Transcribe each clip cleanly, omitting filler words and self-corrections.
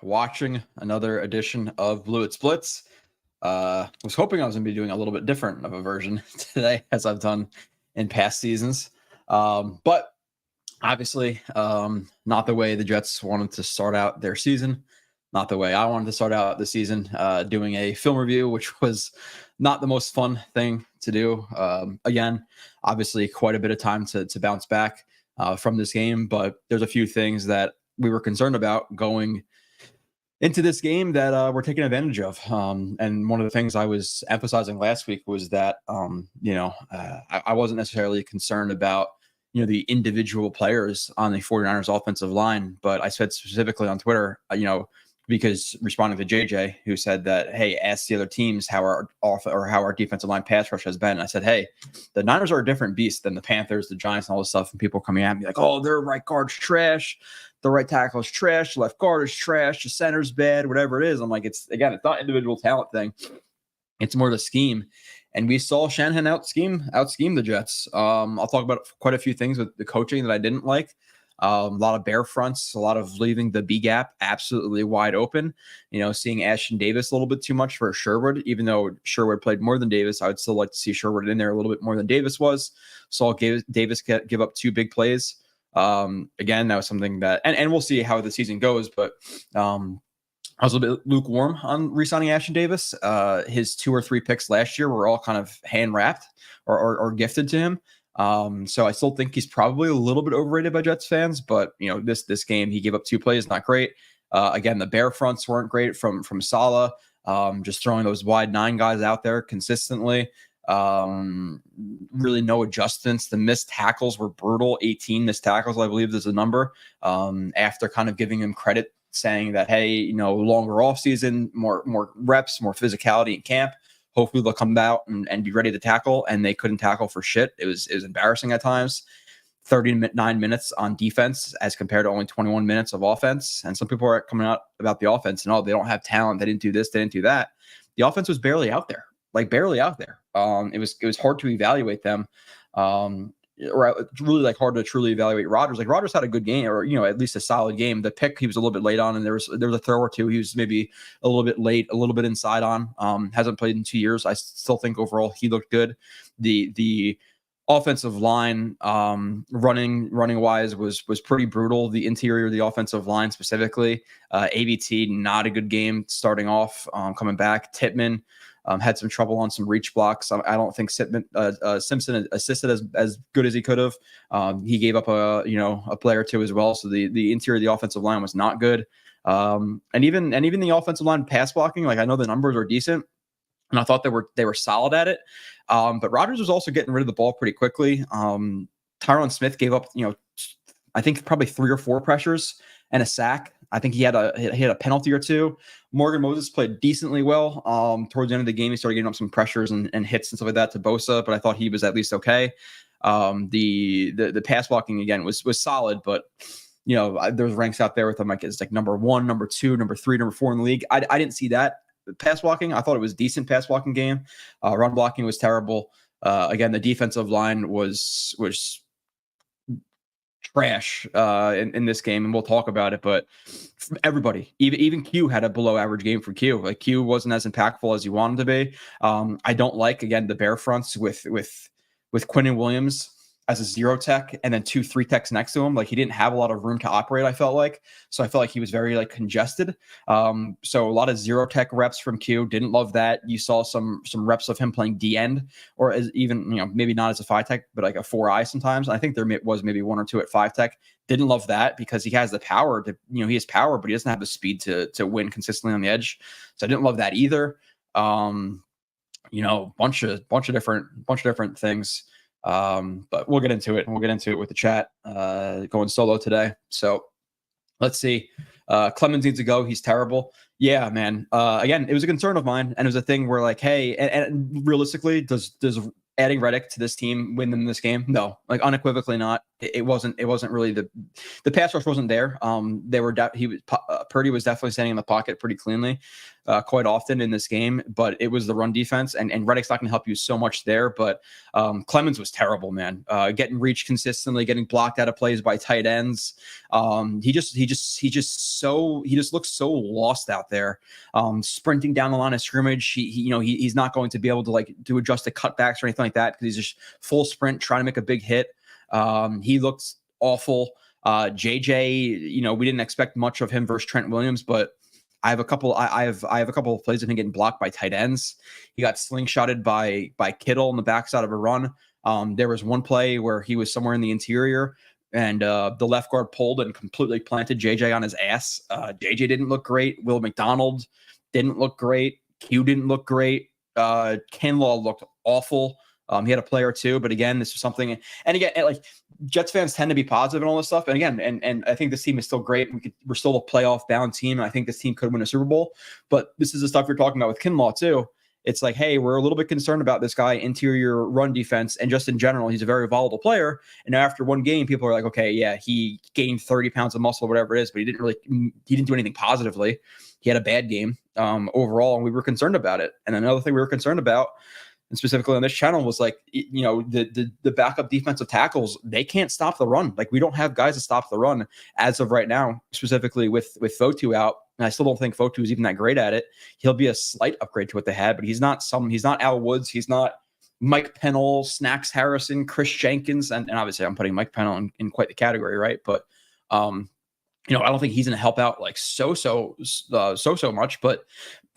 watching another edition of Blewetts Blitz. Was hoping I was going to be doing a little bit different of a version today, as I've done in past seasons. But obviously, not the way the Jets wanted to start out their season, not the way I wanted to start out the season, doing a film review, which was not the most fun thing to do. Again, obviously, quite a bit of time to bounce back from this game, but there's a few things that we were concerned about going into this game that we're taking advantage of. And one of the things I was emphasizing last week was that, I wasn't necessarily concerned about, the individual players on the 49ers offensive line, but I said specifically on Twitter, because responding to JJ, who said that, hey, ask the other teams how our defensive line pass rush has been. And I said, hey, the Niners are a different beast than the Panthers, the Giants, and all this stuff. And people coming at me like, oh, their right guard's trash, the right tackle is trash, the left guard is trash, the center's bad, whatever it is. I'm like, it's not individual talent thing. It's more the scheme. And we saw Shanahan out scheme the Jets. I'll talk about quite a few things with the coaching that I didn't like. A lot of bear fronts, a lot of leaving the B gap absolutely wide open. Seeing Ashton Davis a little bit too much for Sherwood, even though Sherwood played more than Davis. I would still like to see Sherwood in there a little bit more than Davis was. Saw Davis give up two big plays. Again, that was something that, and we'll see how the season goes, but I was a little bit lukewarm on re-signing Ashton Davis. His 2 or 3 picks last year were all kind of hand-wrapped or gifted to him. So I still think he's probably a little bit overrated by Jets fans, but this game he gave up 2 plays, not great. Again, the bear fronts weren't great from Saleh. Just throwing those wide 9 guys out there consistently. Really no adjustments. The missed tackles were brutal. 18 missed tackles, I believe is the number. After kind of giving him credit, saying that, hey, longer off season, more reps, more physicality in camp. Hopefully they'll come out and be ready to tackle, and they couldn't tackle for shit. It was embarrassing at times. 39 minutes on defense as compared to only 21 minutes of offense. And some people are coming out about the offense and, they don't have talent. They didn't do this. They didn't do that. The offense was barely out there. It was hard to evaluate them. Or really hard to truly evaluate Rodgers. Rodgers had a good game, or at least a solid game. The pick he was a little bit late on, and there was a throw or two he was maybe a little bit late, a little bit inside on. Hasn't played in 2 years. I still think overall he looked good. The offensive line running wise was pretty brutal. The interior of the offensive line specifically, AVT not a good game starting off. Coming back, Tittman. Had some trouble on some reach blocks. I don't think Simpson assisted as good as he could have. He gave up a play or two as well. So the interior of the offensive line was not good. And even the offensive line pass blocking, I know the numbers are decent, and I thought they were solid at it. But Rodgers was also getting rid of the ball pretty quickly. Tyron Smith gave up, I think probably 3 or 4 pressures and a sack. I think he had a penalty or 2. Morgan Moses played decently well. Towards the end of the game, he started getting up some pressures and hits and stuff like that to Bosa, but I thought he was at least okay. The pass blocking again was solid, but there's ranks out there with him it's number 1, number 2, number 3, number 4 in the league. I didn't see that pass blocking. I thought it was decent pass blocking game. Run blocking was terrible. Again, the defensive line was trash in this game, and we'll talk about it, but everybody, even Q had a below average game for Q. Q wasn't as impactful as you wanted to be. I don't like, again, the bear fronts with Quinnen Williams as a 0 tech and then 2 3 techs next to him. He didn't have a lot of room to operate, I felt like. So I felt like he was very congested. So a lot of 0 tech reps from Q. Didn't love that. You saw some reps of him playing D end, or as even, maybe not as a 5 tech, but a 4-eye sometimes. I think there was maybe 1 or 2 at 5 tech. Didn't love that because he has the power to, he has power, but he doesn't have the speed to win consistently on the edge. So I didn't love that either. Bunch of different things. But we'll get into it, and we'll get into it with the chat, going solo today. So let's see. Clemens needs to go. He's terrible. Yeah, man. Again, it was a concern of mine, and it was a thing where hey, and realistically, does adding Reddick to this team win them this game? No, like unequivocally not. It wasn't really the pass rush wasn't there. Purdy was definitely standing in the pocket pretty cleanly quite often in this game, but it was the run defense, and Reddick's not going to help you so much there. But Clemens was terrible, man. Getting reached consistently, getting blocked out of plays by tight ends. He just looks so lost out there. Sprinting down the line of scrimmage, he's not going to be able to like do adjusted cutbacks or anything like that because he's just full sprint trying to make a big hit. He looks awful. JJ, we didn't expect much of him versus Trent Williams, but I have a couple of plays of him getting blocked by tight ends. He got slingshotted by Kittle on the backside of a run. There was one play where he was somewhere in the interior and the left guard pulled and completely planted JJ on his ass. JJ didn't look great. Will McDonald didn't look great. Q didn't look great. Kinlaw looked awful. He had a play or two, but again, this was something. And again, like Jets fans tend to be positive and all this stuff. And again, and I think this team is still great. We're still a playoff bound team. And I think this team could win a Super Bowl. But this is the stuff you're talking about with Kinlaw too. It's like, hey, we're a little bit concerned about this guy, interior run defense, and just in general, he's a very volatile player. And now after one game, people are like, okay, yeah, he gained 30 pounds of muscle, or whatever it is, but he didn't do anything positively. He had a bad game overall, and we were concerned about it. And another thing we were concerned about, and specifically on this channel, was like, the backup defensive tackles, they can't stop the run. Like, we don't have guys to stop the run as of right now, specifically with Fotu out. And I still don't think Fotu is even that great at it. He'll be a slight upgrade to what they had, but he's not Al Woods. He's not Mike Pennell, Snacks Harrison, Chris Jenkins. And obviously I'm putting Mike Pennell in quite the category, right? But, I don't think he's going to help out like so much, but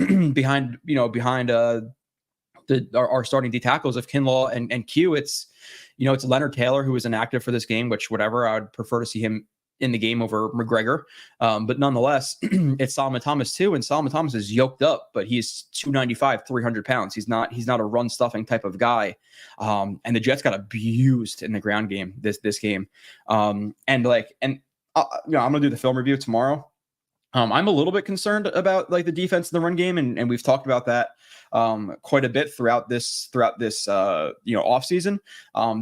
behind our starting D tackles of Kinlaw and Q, it's Leonard Taylor, who was inactive for this game, which whatever, I would prefer to see him in the game over McGregor. But nonetheless, it's Solomon Thomas too. And Solomon Thomas is yoked up, but he's 295, 300 pounds. He's not a run stuffing type of guy. And the Jets got abused in the ground game this game. I'm going to do the film review tomorrow. I'm a little bit concerned about like the defense in the run game, and we've talked about that quite a bit throughout this off season.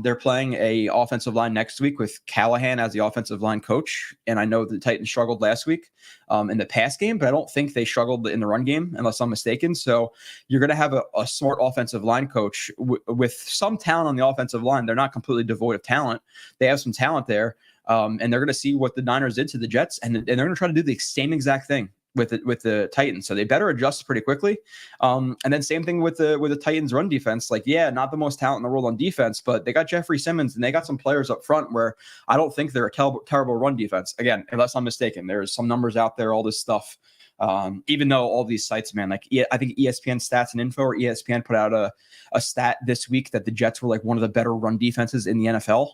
They're playing a offensive line next week with Callahan as the offensive line coach, and I know the Titans struggled last week in the pass game, but I don't think they struggled in the run game unless I'm mistaken. So you're going to have a smart offensive line coach with some talent on the offensive line. They're not completely devoid of talent. They have some talent there. And they're going to see what the Niners did to the Jets, and they're going to try to do the same exact thing with the Titans. So they better adjust pretty quickly. And then same thing with the Titans run defense. Like, yeah, not the most talent in the world on defense, but they got Jeffrey Simmons and they got some players up front where I don't think they're a terrible run defense. Again, unless I'm mistaken, there's some numbers out there, all this stuff. Even though all these sites, man, like I think ESPN Stats and Info or ESPN put out a stat this week that the Jets were like one of the better run defenses in the NFL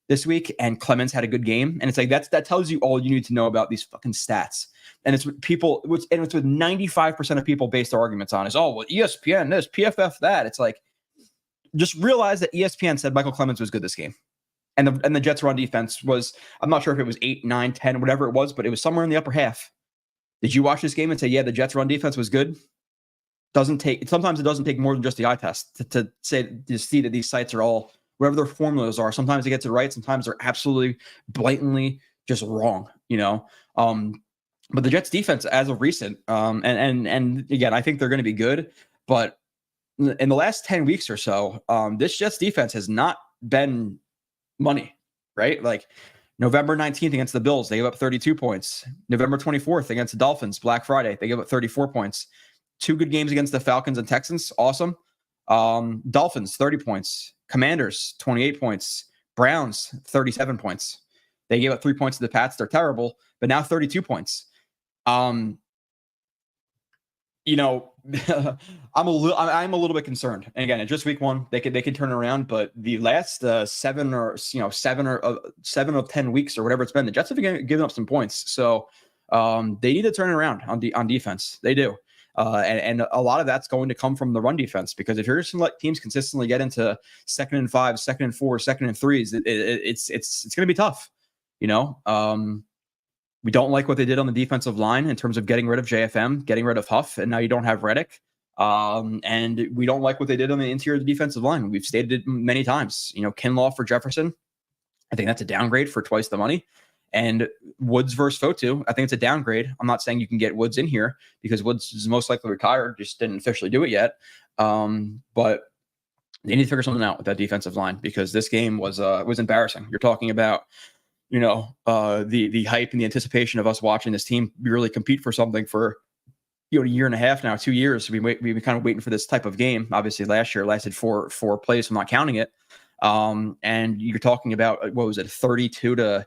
this week, and Clemens had a good game. And it's like, that tells you all you need to know about these fucking stats. And it's what it's what 95% of people base their arguments on is, oh, well, ESPN this, PFF that. It's like, just realize that ESPN said Michael Clemens was good this game. And the Jets run defense was, I'm not sure if it was 8, 9, 10, whatever it was, but it was somewhere in the upper half. Did you watch this game and say, yeah, the Jets run defense was good? Sometimes it doesn't take more than just the eye test to see that these sites are all, whatever their formulas are. Sometimes it gets it right. Sometimes they're absolutely blatantly just wrong, but the Jets defense as of recent, and again, I think they're going to be good, but in the last 10 weeks or so, this Jets defense has not been money, right? Like November 19th against the Bills, they gave up 32 points. November 24th against the Dolphins, Black Friday, they gave up 34 points. 2 good games against the Falcons and Texans. Awesome. Dolphins, 30 points. Commanders, 28 points. Browns, 37 points. They gave up 3 points to the Pats. They're terrible, but now 32 points. I'm a little bit concerned. And again, it's just week 1. They could turn it around, but the last 7 of 10 weeks or whatever it's been, the Jets have given up some points. So they need to turn it around on defense. They do. And a lot of that's going to come from the run defense, because if you're just going to let teams consistently get into 2nd and 5, 2nd and 4, 2nd and 3s, it's going to be tough. We don't like what they did on the defensive line in terms of getting rid of JFM, getting rid of Huff, and now you don't have Reddick. And we don't like what they did on the interior of the defensive line. We've stated it many times. Kinlaw for Jefferson, I think that's a downgrade for twice the money. And Woods versus Fotu, I think it's a downgrade. I'm not saying you can get Woods in here because Woods is most likely retired, just didn't officially do it yet. But they need to figure something out with that defensive line because this game was embarrassing. You're talking about, the hype and the anticipation of us watching this team really compete for something for a year and a half now, 2 years. We've been kind of waiting for this type of game. Obviously, last year lasted four plays. I'm not counting it. And you're talking about, what was it, 32 to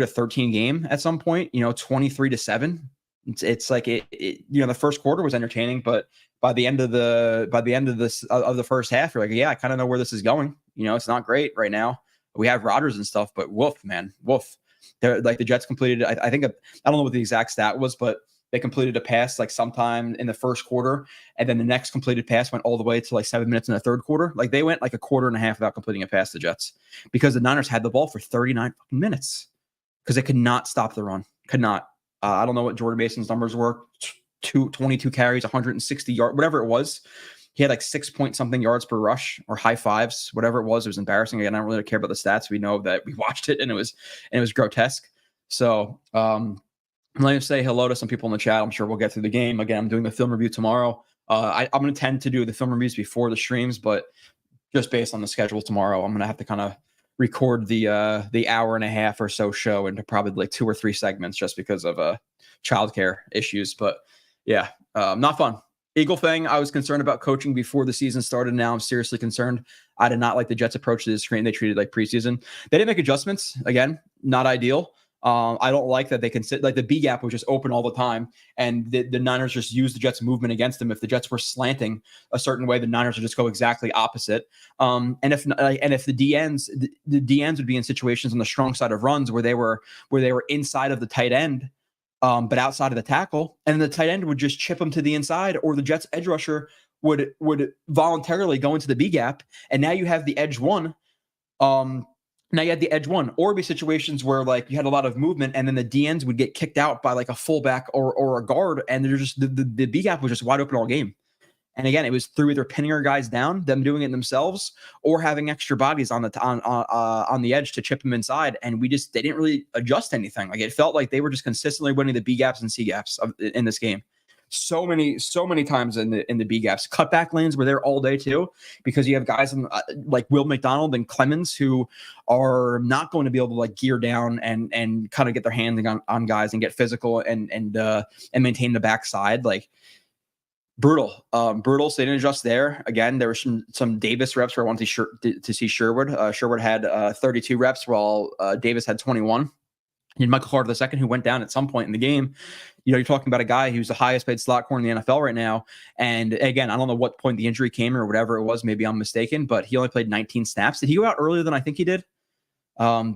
13 game at some point, 23-7. It's like the first quarter was entertaining, but by the end of the first half, you're like, yeah, I kind of know where this is going. It's not great right now. We have Rodgers and stuff, but woof. They're like the Jets completed. I think I don't know what the exact stat was, but they completed a pass like sometime in the first quarter, and then the next completed pass went all the way to like 7 minutes in the third quarter. Like they went like a quarter and a half without completing a pass to the Jets because the Niners had the ball for 39 minutes because they could not stop the run. Could not. I don't know what Jordan Mason's numbers were. 22 carries, 160 yards, whatever it was. He had like 6-point-something yards per rush or high fives, whatever it was. It was embarrassing. Again, I don't really care about the stats. We know that we watched it and it was grotesque. So I'm going to say hello to some people in the chat. I'm sure we'll get through the game. Again, I'm doing the film review tomorrow. I'm going to tend to do the film reviews before the streams, but just based on the schedule tomorrow, I'm going to have to kind of record the hour and a half or so show into probably like 2 or 3 segments just because of childcare issues. But yeah, not fun. Eagle thing, I was concerned about coaching before the season started. Now I'm seriously concerned. I did not like the Jets' approach to this screen. They treated like preseason. They didn't make adjustments. Again, not ideal. I don't like that they can sit like the B gap was just open all the time, and the Niners just use the Jets' movement against them. If the Jets were slanting a certain way, the Niners would just go exactly opposite. And if the DNs would be in situations on the strong side of runs where they were inside of the tight end, but outside of the tackle, and the tight end would just chip them to the inside, or the Jets' edge rusher would voluntarily go into the B gap, and now you have the edge one. Now you had the edge one, or be situations where like you had a lot of movement and then the DNs would get kicked out by like a fullback or a guard, and they're just the B gap was just wide open all game. And again, it was through either pinning our guys down, them doing it themselves, or having extra bodies on the edge to chip them inside. And they didn't really adjust anything. Like it felt like they were just consistently winning the B gaps and C gaps in this game. So many times in the B gaps. Cutback lanes were there all day too, because you have guys like Will McDonald and Clemens who are not going to be able to like gear down and kind of get their hands on guys and get physical and maintain the backside. Like brutal. So they didn't adjust there. Again, there were some Davis reps where I wanted to see Sherwood. Sherwood had 32 reps while Davis had 21. And Michael Carter II, who went down at some point in the game. You're talking about a guy who's the highest paid slot corner in the NFL right now. And again, I don't know what point the injury came or whatever it was. Maybe I'm mistaken, but he only played 19 snaps. Did he go out earlier than I think he did?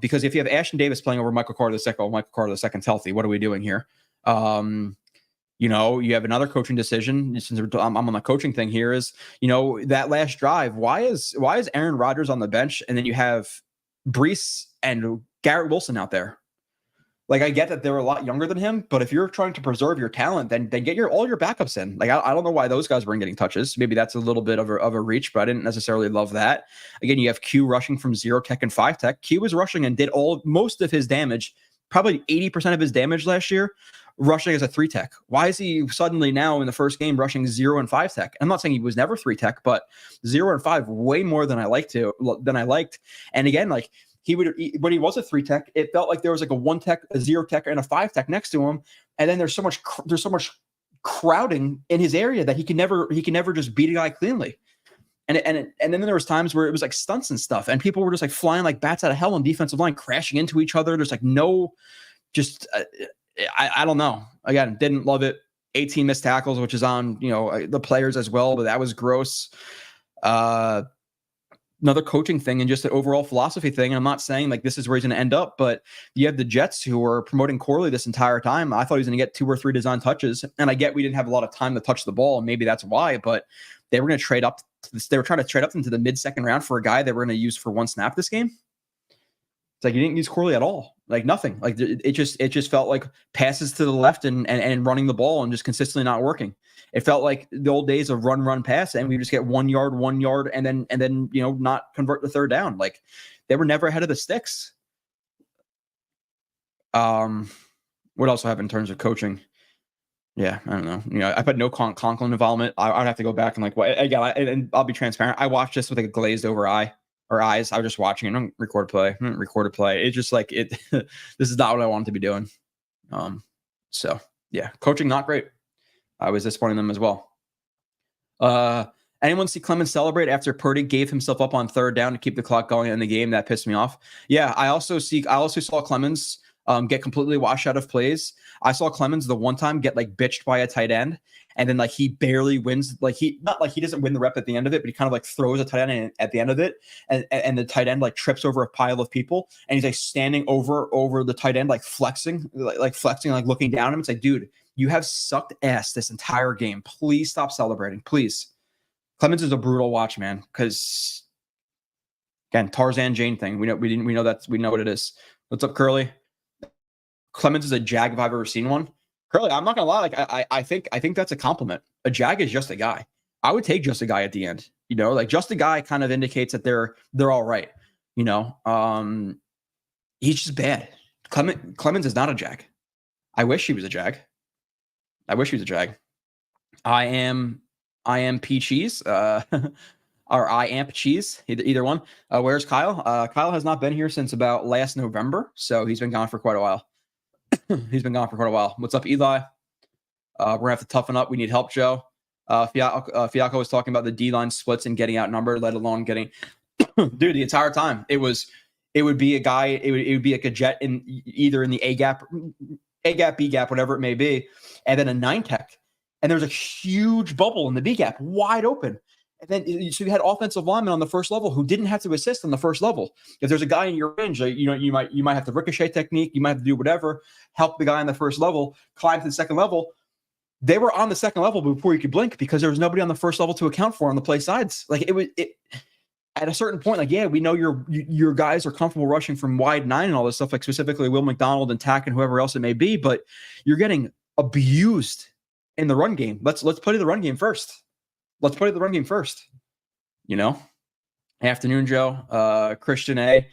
Because if you have Ashton Davis playing over Michael Carter II, Michael Carter II's healthy. What are we doing here? You have another coaching decision. Since I'm on the coaching thing here is, that last drive, why is Aaron Rodgers on the bench? And then you have Breece and Garrett Wilson out there. Like, I get that they're a lot younger than him, but if you're trying to preserve your talent, then get all your backups in. Like, I don't know why those guys weren't getting touches. Maybe that's a little bit of a reach, but I didn't necessarily love that. Again, you have Q rushing from 0 tech and 5 tech. Q was rushing and did most of his damage, probably 80% of his damage last year, rushing as a 3 tech. Why is he suddenly now in the first game rushing 0 and 5 tech? I'm not saying he was never 3 tech, but 0 and 5 way more than I liked. And again, like, when he was a 3 tech, it felt like there was like a 1 tech, a 0 tech, and a 5 tech next to him. And then there's so much crowding in his area that he can never just beat a guy cleanly. And then there was times where it was like stunts and stuff, and people were just like flying like bats out of hell on defensive line, crashing into each other. There's like I don't know. Again, didn't love it. 18 missed tackles, which is on the players as well, but that was gross. Another coaching thing and just an overall philosophy thing. And I'm not saying like this is where he's going to end up, but you have the Jets who were promoting Corley this entire time. I thought he was going to get 2 or 3 design touches, and I get we didn't have a lot of time to touch the ball, and maybe that's why. But they were going to trade up. They were trying to trade up into the mid-second round for a guy they were going to use for 1 snap this game. It's like you didn't use Corley at all. Like nothing. Like it just felt like passes to the left and running the ball and just consistently not working. It felt like the old days of run, pass, and we just get 1 yard, and then not convert the third down. Like they were never ahead of the sticks. What else I have in terms of coaching? Yeah, I don't know. I've had no Conklin involvement. I'd have to go back and and I'll be transparent. I watched this with like a glazed over eyes. I was just watching it. Record play. It's just like it. This is not what I wanted to be doing. So yeah, coaching not great. I was disappointing them as well. Anyone see Clemens celebrate after Purdy gave himself up on third down to keep the clock going in the game? That pissed me off. Yeah, I also saw Clemens get completely washed out of plays. I saw Clemens the one time get like bitched by a tight end, and then like he barely wins. Like he doesn't win the rep at the end of it, but he kind of like throws a tight end at the end of it, and the tight end like trips over a pile of people, and he's like standing over the tight end, like flexing, like looking down at him. It's like, dude, you have sucked ass this entire game. Please stop celebrating, please. Clemens is a brutal watch, man. Because again, Tarzan Jane thing. We know what it is. What's up, Curly? Clemens is a jag if I've ever seen one. Curly, I'm not gonna lie. Like I think that's a compliment. A jag is just a guy. I would take just a guy at the end. Like just a guy kind of indicates that they're all right. He's just bad. Clemens is not a jag. I wish he was a jag. I am P cheese. Or I amp cheese. Either one. Where's Kyle? Kyle has not been here since about last November, so he's been gone for quite a while. What's up, Eli? We're gonna have to toughen up. We need help, Joe. Fiaco was talking about the D-line splits and getting outnumbered, let alone getting dude, the entire time. It would be a guy, it would be like a jet in either in the A gap, B gap, whatever it may be, and then a 9 tech. And there's a huge bubble in the B gap, wide open. And then so you had offensive linemen on the first level who didn't have to assist on the first level. If there's a guy in your range, you might have to ricochet technique, you might have to do whatever, help the guy on the first level, climb to the second level. They were on the second level before you could blink because there was nobody on the first level to account for on the play sides. Like it at a certain point, like, yeah, we know your guys are comfortable rushing from wide 9 and all this stuff, like specifically Will McDonald and Tack and whoever else it may be, but you're getting abused in the run game. Let's play the run game first. Afternoon, Joe. Christian A.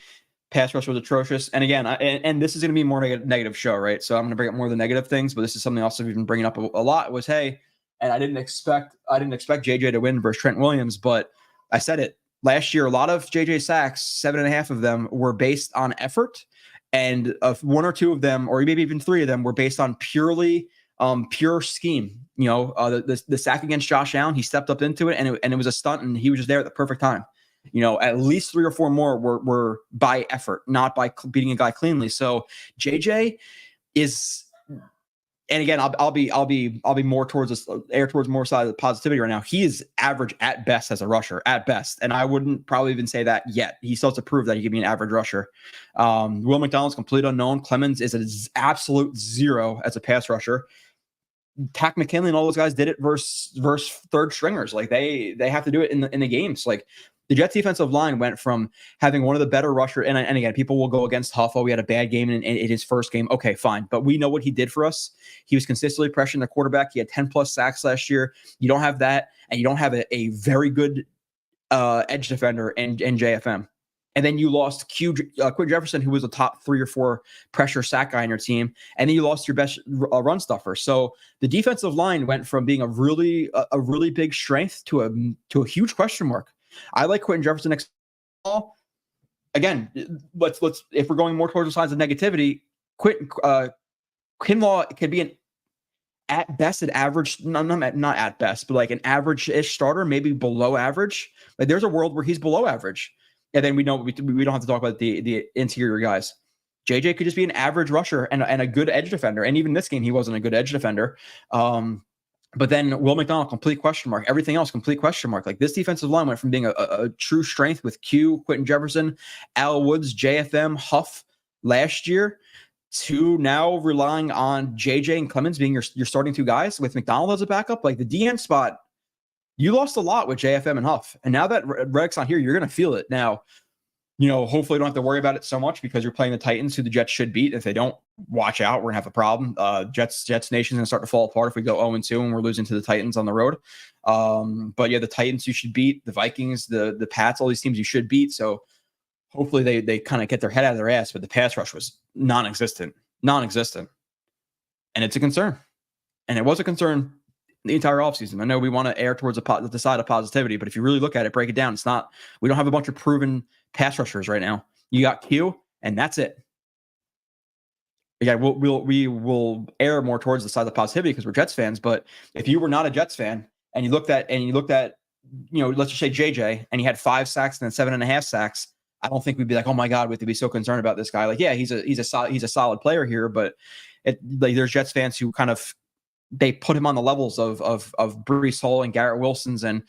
Pass rush was atrocious. And again, and this is going to be more negative show, right? So I'm going to bring up more of the negative things, but this is something else that we've been bringing up a lot was, hey, and I didn't expect JJ to win versus Trent Williams, but I said it last year. A lot of JJ sacks, 7.5 of them were based on effort, and 1 or 2 of them, or maybe even 3 of them, were based on pure scheme. The sack against Josh Allen, he stepped up into it, and it was a stunt, and he was just there at the perfect time. At least 3 or 4 more were by effort, not by beating a guy cleanly. So JJ is, and again, I'll be more towards this, towards more side of the positivity right now. He is average at best as a rusher, at best, and I wouldn't probably even say that yet. He still has to prove that he can be an average rusher. Will McDonald's complete unknown. Clemens is an absolute 0 as a pass rusher. Tack McKinley and all those guys did it versus third stringers. Like they have to do it in the games. Like the Jets defensive line went from having one of the better rusher, and again, people will go against Huff. Oh, we had a bad game in his first game. Okay, fine. But we know what he did for us. He was consistently pressuring the quarterback. He had 10 plus sacks last year. You don't have that, and you don't have a very good edge defender in JFM. And then you lost Quinn Jefferson, who was a top 3 or 4 pressure sack guy on your team. And then you lost your best run stuffer. So the defensive line went from being a really big strength to a huge question mark. I like Quentin Jefferson next ball. Again, let's if we're going more towards the sides of negativity, Kinlaw could be at best an average, not at best, but like an average-ish starter, maybe below average. Like there's a world where he's below average. And then we know we don't have to talk about the interior guys. JJ could just be an average rusher and a good edge defender. And even this game, he wasn't a good edge defender. But then Will McDonald, complete question mark. Everything else, complete question mark. Like this defensive line went from being a true strength with Q, Quentin Jefferson, Al Woods, JFM, Huff last year to now relying on JJ and Clemens being your starting 2 guys with McDonald as a backup. Like the DN spot, you lost a lot with JFM and Huff. And now that Reddick's not here, you're going to feel it. Now, hopefully don't have to worry about it so much because you're playing the Titans, who the Jets should beat. If they don't watch out, we're gonna have a problem. Jets Nation's gonna start to fall apart if we go 0-2 and we're losing to the Titans on the road. But yeah, the Titans you should beat, the Vikings, the Pats, all these teams you should beat. So hopefully they kind of get their head out of their ass. But the pass rush was non-existent, and it's a concern. And it was a concern the entire offseason. I know we want to err towards the side of positivity, but if you really look at it, break it down, it's not. We don't have a bunch of proven pass rushers right now. You got Q, and that's it. Yeah, we will err more towards the side of positivity because we're Jets fans. But if you were not a Jets fan and you looked at let's just say JJ, and he had 5 sacks and then 7.5 sacks, I don't think we'd be like, oh my God, we have to be so concerned about this guy. Like, yeah, he's a solid player here, but there's Jets fans who kind of they put him on the levels of Breece Hall and Garrett Wilson's and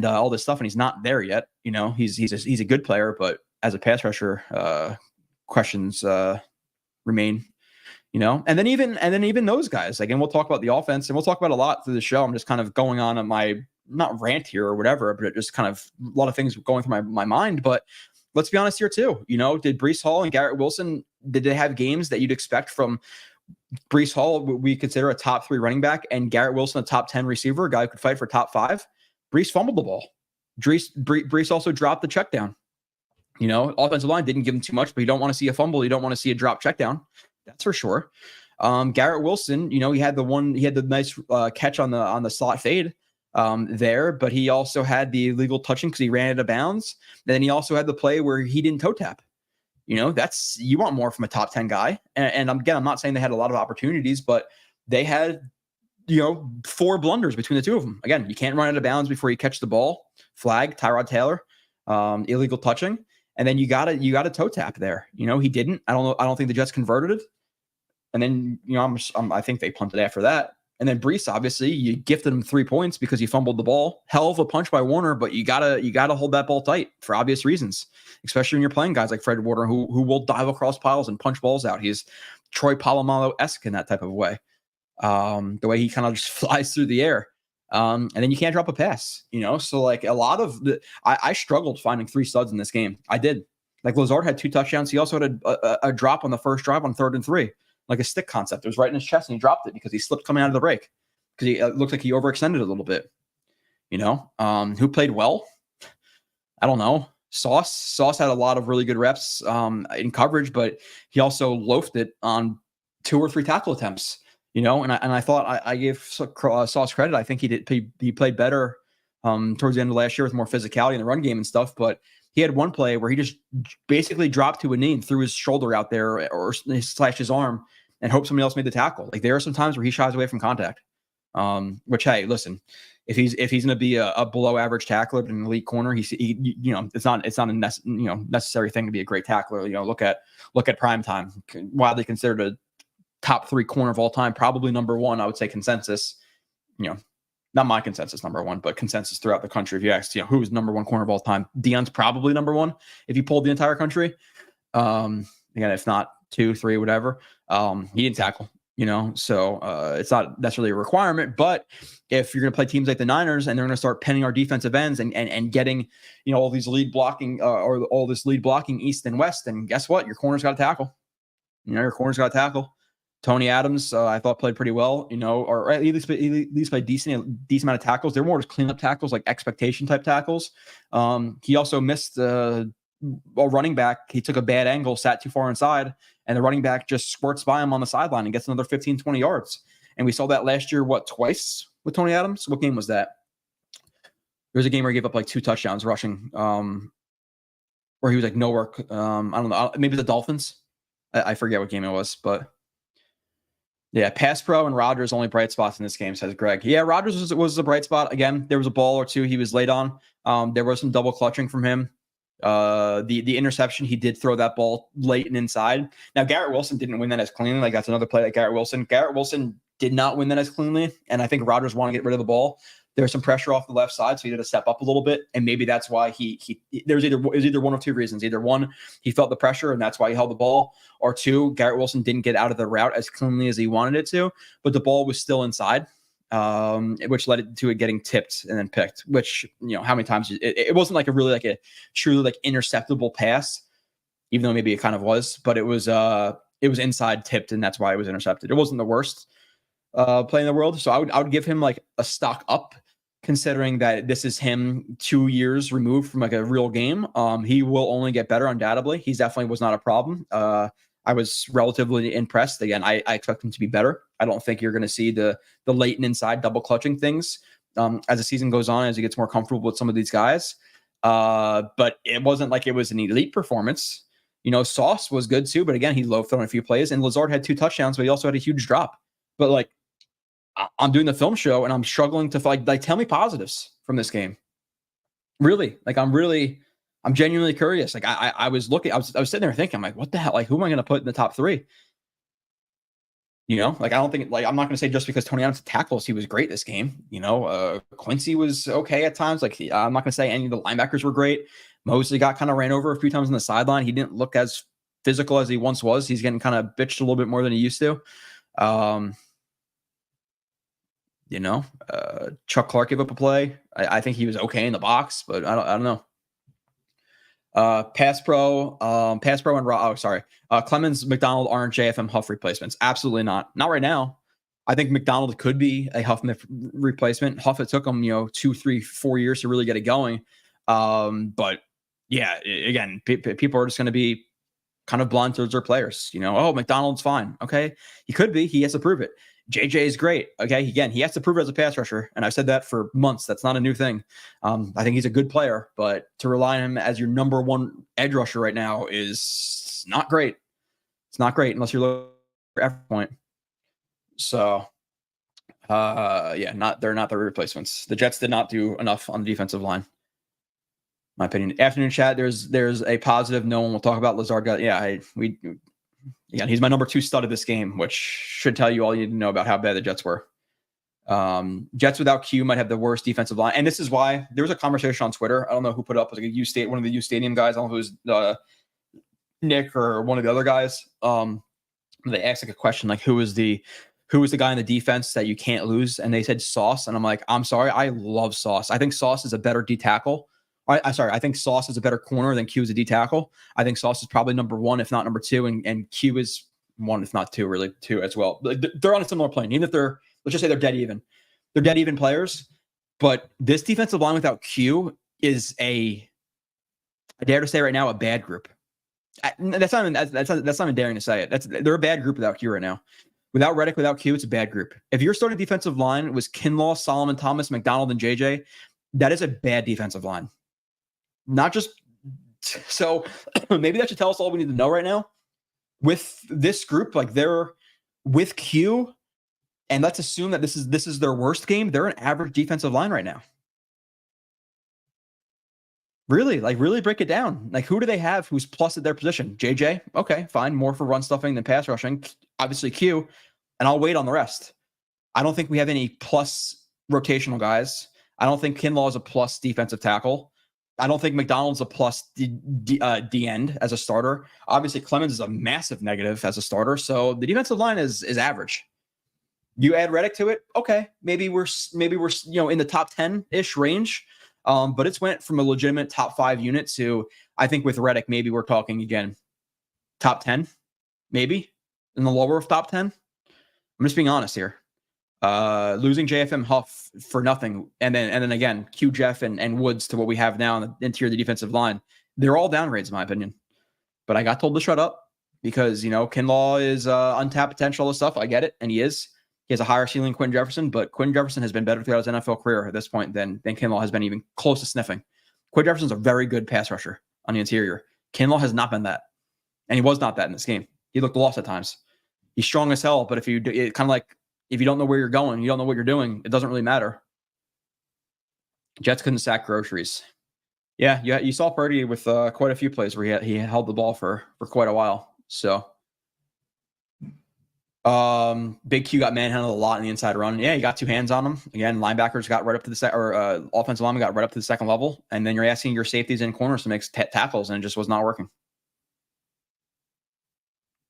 all this stuff, and he's not there yet. He's a good player, but as a pass rusher, questions remain. And then even those guys. Again, we'll talk about the offense, and we'll talk about a lot through the show. I'm just kind of going on my not rant here or whatever, but just kind of a lot of things going through my mind. But let's be honest here too. Did Breece Hall and Garrett Wilson, did they have games that you'd expect from Breece Hall? We consider a top 3 running back, and Garrett Wilson a top 10 receiver, a guy who could fight for top 5. Breece fumbled the ball. Breece also dropped the check down. Offensive line didn't give him too much, but you don't want to see a fumble. You don't want to see a drop check down. That's for sure. Garrett Wilson, he had the nice catch on the slot fade there, but he also had the illegal touching because he ran out of bounds. And then he also had the play where he didn't toe tap. You want more from a top 10 guy. And again, I'm not saying they had a lot of opportunities, but they had, 4 blunders between the two of them. Again, you can't run out of bounds before you catch the ball. Flag, Tyrod Taylor, illegal touching. And then you got to toe tap there. He didn't. I don't think the Jets converted it. And then, I think they punted after that. And then Breece, obviously, you gifted him 3 points because he fumbled the ball. Hell of a punch by Warner, but you gotta hold that ball tight for obvious reasons, especially when you're playing guys like Fred Warner who will dive across piles and punch balls out. He's Troy Polamalu-esque in that type of way. The way he kind of just flies through the air. And then you can't drop a pass, So like a lot of I struggled finding 3 studs in this game. I did. Like Lazard had 2 touchdowns. He also had a drop on the first drive on 3rd and 3. Like a stick concept. It was right in his chest and he dropped it because he slipped coming out of the break. Because he looked like he overextended a little bit. Who played well? I don't know. Sauce had a lot of really good reps in coverage, but he also loafed it on 2 or 3 tackle attempts. And I thought I gave Sauce credit. I think he played better towards the end of last year with more physicality in the run game and stuff. But he had one play where he just basically dropped to a knee and threw his shoulder out there or slashed his arm and hoped somebody else made the tackle. Like there are some times where he shies away from contact. Which, hey, listen, if he's going to be a below average tackler but an elite corner, it's not a necessary thing to be a great tackler. Look at prime time, widely considered a top 3 corner of all time, probably number 1. I would say consensus. Not my consensus number 1, but consensus throughout the country. If you asked, who's number 1 corner of all time, Deion's probably number 1 if you pulled the entire country. Again, if not 2, 3, whatever. He didn't tackle. So it's not necessarily a requirement, but if you're going to play teams like the Niners and they're going to start penning our defensive ends and getting, all these lead blocking or all this lead blocking east and west, then guess what? Your corner's got to tackle. Your corner's got to tackle. Tony Adams, I thought played pretty well, or at least played decent amount of tackles. They're more just cleanup tackles, like expectation type tackles. He also missed a running back. He took a bad angle, sat too far inside, and the running back just squirts by him on the sideline and gets another 15, 20 yards. And we saw that last year, twice with Tony Adams? What game was that? There was a game where he gave up like 2 touchdowns rushing, where he was like no work. I don't know. Maybe the Dolphins. I forget what game it was, but yeah, pass pro and Rodgers only bright spots in this game, says Greg. Yeah, Rodgers was a bright spot. Again, there was a ball or 2 he was late on. There was some double clutching from him. The interception, he did throw that ball late and inside. Now, Garrett Wilson didn't win that as cleanly. Like that's another play like Garrett Wilson. Garrett Wilson did not win that as cleanly, and I think Rodgers wanted to get rid of the ball. There was some pressure off the left side, so he had to step up a little bit, and maybe that's why it was either one of 2 reasons. Either one, he felt the pressure, and that's why he held the ball, or 2, Garrett Wilson didn't get out of the route as cleanly as he wanted it to, but the ball was still inside. which led to it getting tipped and then picked. Which, how many times it wasn't like a truly like interceptable pass, even though maybe it kind of was, but it was inside tipped, and that's why it was intercepted. It wasn't the worst play in the world, so I would give him like a stock up, considering that this is him 2 years removed from like a real game. He will only get better, undoubtedly. He definitely was not a problem. I was relatively impressed. Again, I expect him to be better. I don't think you're going to see the late and inside double clutching things as the season goes on, as he gets more comfortable with some of these guys. But it wasn't like it was an elite performance. Sauce was good too, but again, he loafed on a few plays, and Lazard had 2 touchdowns, but he also had a huge drop. But like, I'm doing the film show and I'm struggling to like tell me positives from this game. Really, like I'm genuinely curious. Like I was sitting there thinking, I'm like, what the hell? Like, who am I going to put in the top 3? Like, I don't think, like, I'm not going to say just because Tony Adams tackles, he was great this game. Quincy was okay at times. Like, I'm not going to say any of the linebackers were great. Mosley got kind of ran over a few times on the sideline. He didn't look as physical as he once was. He's getting kind of bitched a little bit more than he used to. Chuck Clark gave up a play. I think he was okay in the box, but I don't know. Pass pro and Clemens, McDonald aren't JFM Huff replacements. Absolutely not. Not right now. I think McDonald could be a Huff replacement. Huff, it took him 2, 3, 4 years to really get it going. But yeah, again, people are just going to be kind of blind towards their players. Oh, McDonald's fine. Okay, he could be. He has to prove it. JJ is great. Okay, again, he has to prove it as a pass rusher, and I've said that for months. That's not a new thing. I think he's a good player, but to rely on him as your number 1 edge rusher right now is not great. It's not great unless you're looking for effort point. So, they're not the replacements. The Jets did not do enough on the defensive line, my opinion. Afternoon chat. There's a positive. No one will talk about Lazard. He's my number 2 stud of this game, which should tell you all you need to know about how bad the Jets were. Jets without Q might have the worst defensive line. And this is why there was a conversation on Twitter. I don't know who put it up. It was like one of the U Stadium guys. I don't know if it was Nick or one of the other guys. They asked like a question, like, who is the guy in the defense that you can't lose? And they said Sauce. And I'm like, I'm sorry. I love Sauce. I think Sauce is a better D tackle. I think Sauce is a better corner than Q is a D tackle. I think Sauce is probably number 1, if not number 2, and Q is 1, if not 2, really 2 as well. They're on a similar plane, even if let's just say they're dead even. They're dead even players, but this defensive line without Q is I dare to say right now, a bad group. That's not even daring to say it. They're a bad group without Q right now. Without Reddick, without Q, it's a bad group. If your starting defensive line was Kinlaw, Solomon Thomas, McDonald, and JJ, that is a bad defensive line. Not just so maybe that should tell us all we need to know right now. With this group, like, they're with Q, and let's assume that this is their worst game. They're an average defensive line right now. Really break it down. Like, who do they have who's plus at their position? JJ, okay, fine, more for run stuffing than pass rushing. Obviously Q, and I'll wait on the rest. I don't think we have any plus rotational guys. I don't think Kinlaw is a plus defensive tackle. I don't think McDonald's a plus D end as a starter. Obviously, Clemens is a massive negative as a starter. So the defensive line is average. You add Reddick to it, okay. Maybe we're in the top 10-ish range. But it's went from a legitimate top 5 unit to, I think with Reddick, maybe we're talking again top 10, maybe in the lower of top 10. I'm just being honest here. Losing JFM Huff for nothing, and then again Q Jeff and Woods to what we have now on the interior of the defensive line. They're all downgrades in my opinion. But I got told to shut up because Kinlaw is untapped potential and stuff. I get it, and he is. He has a higher ceiling than Quinn Jefferson, but Quinn Jefferson has been better throughout his NFL career at this point than Kinlaw has been even close to sniffing. Quinn Jefferson's a very good pass rusher on the interior. Kinlaw has not been that, and he was not that in this game. He looked lost at times. He's strong as hell, but if you don't know where you're going, you don't know what you're doing, it doesn't really matter. Jets couldn't sack groceries. Yeah, you saw Purdy with quite a few plays where he held the ball for quite a while. So, Big Q got manhandled a lot in the inside run. Yeah, he got 2 hands on him. Again, linebackers got right up to the offensive lineman got right up to the second level, and then you're asking your safeties and corners to make tackles, and it just was not working.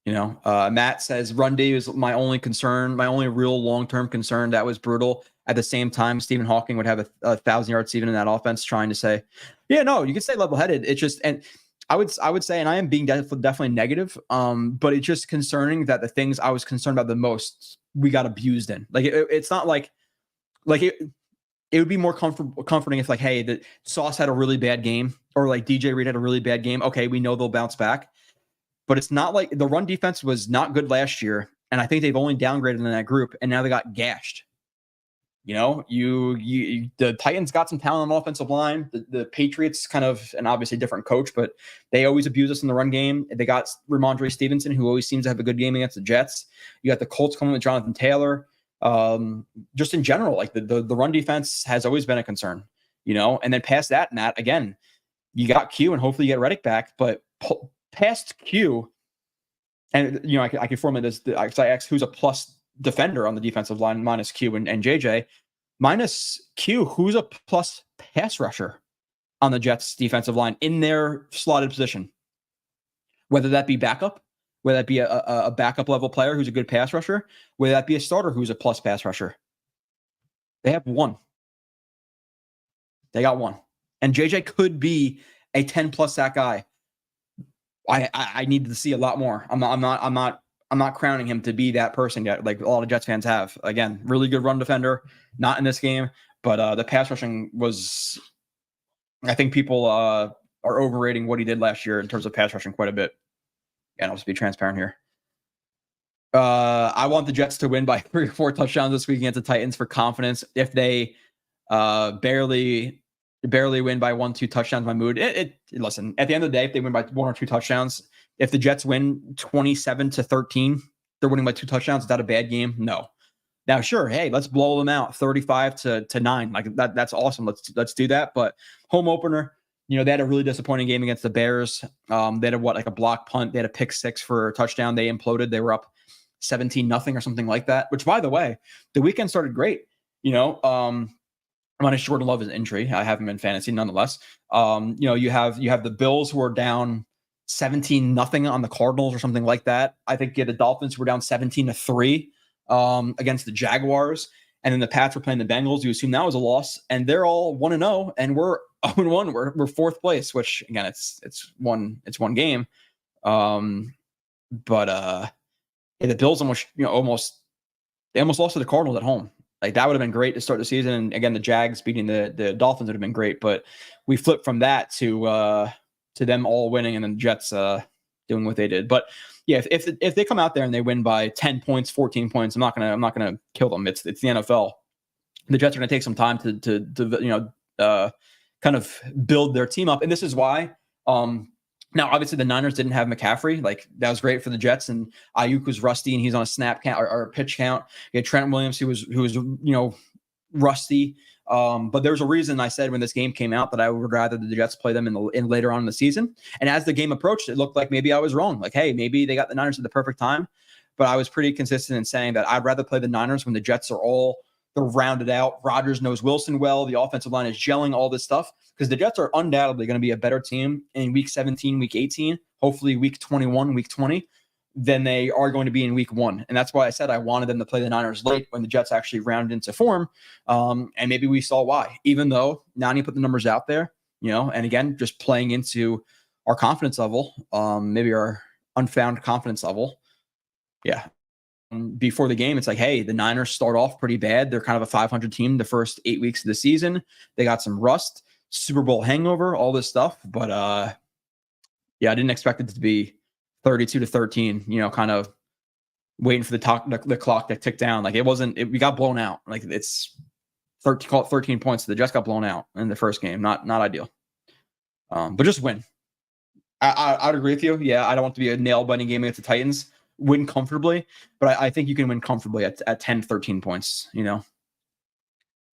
Matt says run D was my only concern, my only real long-term concern. That was brutal. At the same time, Stephen Hawking would have a 1,000-yard season in that offense, trying to say, yeah, no, you can stay level-headed. It's just, and I would say, and I am being definitely negative, but it's just concerning that the things I was concerned about the most, we got abused in. Like, it's not like it would be more comforting if, like, hey, the Sauce had a really bad game, or like DJ Reed had a really bad game. Okay, we know they'll bounce back. But it's not like the run defense was not good last year, and I think they've only downgraded in that group, and now they got gashed. You know, the Titans got some talent on the offensive line. The Patriots kind of, and obviously different coach, but they always abuse us in the run game. They got Ramondre Stevenson, who always seems to have a good game against the Jets. You got the Colts coming with Jonathan Taylor. Just in general, like the run defense has always been a concern, you know, and then past that, Matt, again, you got Q and hopefully you get Reddick back, but past Q, and, you know, I can formulate this, I ask who's a plus defender on the defensive line minus Q and JJ, minus Q, who's a plus pass rusher on the Jets defensive line in their slotted position, whether that be backup, whether that be a backup level player who's a good pass rusher, whether that be a starter who's a plus pass rusher. They have one. They got one. And JJ could be a 10+ sack guy. I need to see a lot more. I'm not crowning him to be that person yet, like a lot of Jets fans have. Again, really good run defender, not in this game, but the pass rushing was, I think people are overrating what he did last year in terms of pass rushing quite a bit. And I'll just be transparent here. I want the Jets to win by 3 or 4 touchdowns this week against the Titans for confidence. If they barely win by 1-2 touchdowns, my mood. Listen, at the end of the day, if they win by 1 or 2 touchdowns, if the Jets win 27-13, they're winning by 2 touchdowns. Is that a bad game? No. Now, sure, hey, let's blow them out 35-9. Like that's awesome. Let's do that. But home opener, you know, they had a really disappointing game against the Bears. They had a block punt. They had a pick 6 for a touchdown. They imploded. They were up 17-0 or something like that. Which, by the way, the weekend started great. You know, minus Jordan Love's injury. I have him in fantasy nonetheless. You know, you have the Bills who are down 17-0 on the Cardinals or something like that. I think the Dolphins were down 17-3 against the Jaguars. And then the Pats were playing the Bengals. You assume that was a loss. And they're all 1-0, and we're 0-1. We're 4th place, which again, it's one game. But the Bills almost lost to the Cardinals at home. Like that would have been great to start the season. And again, the Jags beating the Dolphins would have been great. But we flipped from that to them all winning and then the Jets doing what they did. But yeah, if they come out there and they win by 10 points, 14 points, I'm not gonna kill them. It's the NFL. The Jets are gonna take some time to kind of build their team up. And this is why now, obviously, the Niners didn't have McCaffrey. Like, that was great for the Jets, and Ayuk was rusty, and he's on a snap count or a pitch count. You had Trent Williams, who was rusty. But there's a reason I said when this game came out that I would rather the Jets play them in later on in the season. And as the game approached, it looked like maybe I was wrong. Like, hey, maybe they got the Niners at the perfect time. But I was pretty consistent in saying that I'd rather play the Niners when the Jets are they're rounded out. Rodgers knows Wilson well. The offensive line is gelling, all this stuff. Because the Jets are undoubtedly going to be a better team in week 17, week 18, hopefully week 21, week 20, than they are going to be in week 1. And that's why I said I wanted them to play the Niners late when the Jets actually rounded into form. And maybe we saw why. Even though Nani put the numbers out there, and again, just playing into our confidence level, maybe our unfound confidence level. Yeah. Before the game, it's like, hey, the Niners start off pretty bad. They're kind of a 500 team the first 8 weeks of the season. They got some rust, Super Bowl hangover, all this stuff. But I didn't expect it to be 32-13, kind of waiting for the clock to tick down. Like we got blown out. Like it's 13 points. The Jets got blown out in the first game. Not ideal. But just win. I'd agree with you. Yeah, I don't want to be a nail-biting game against the Titans. Win comfortably, but I think you can win comfortably at 10, 13 points,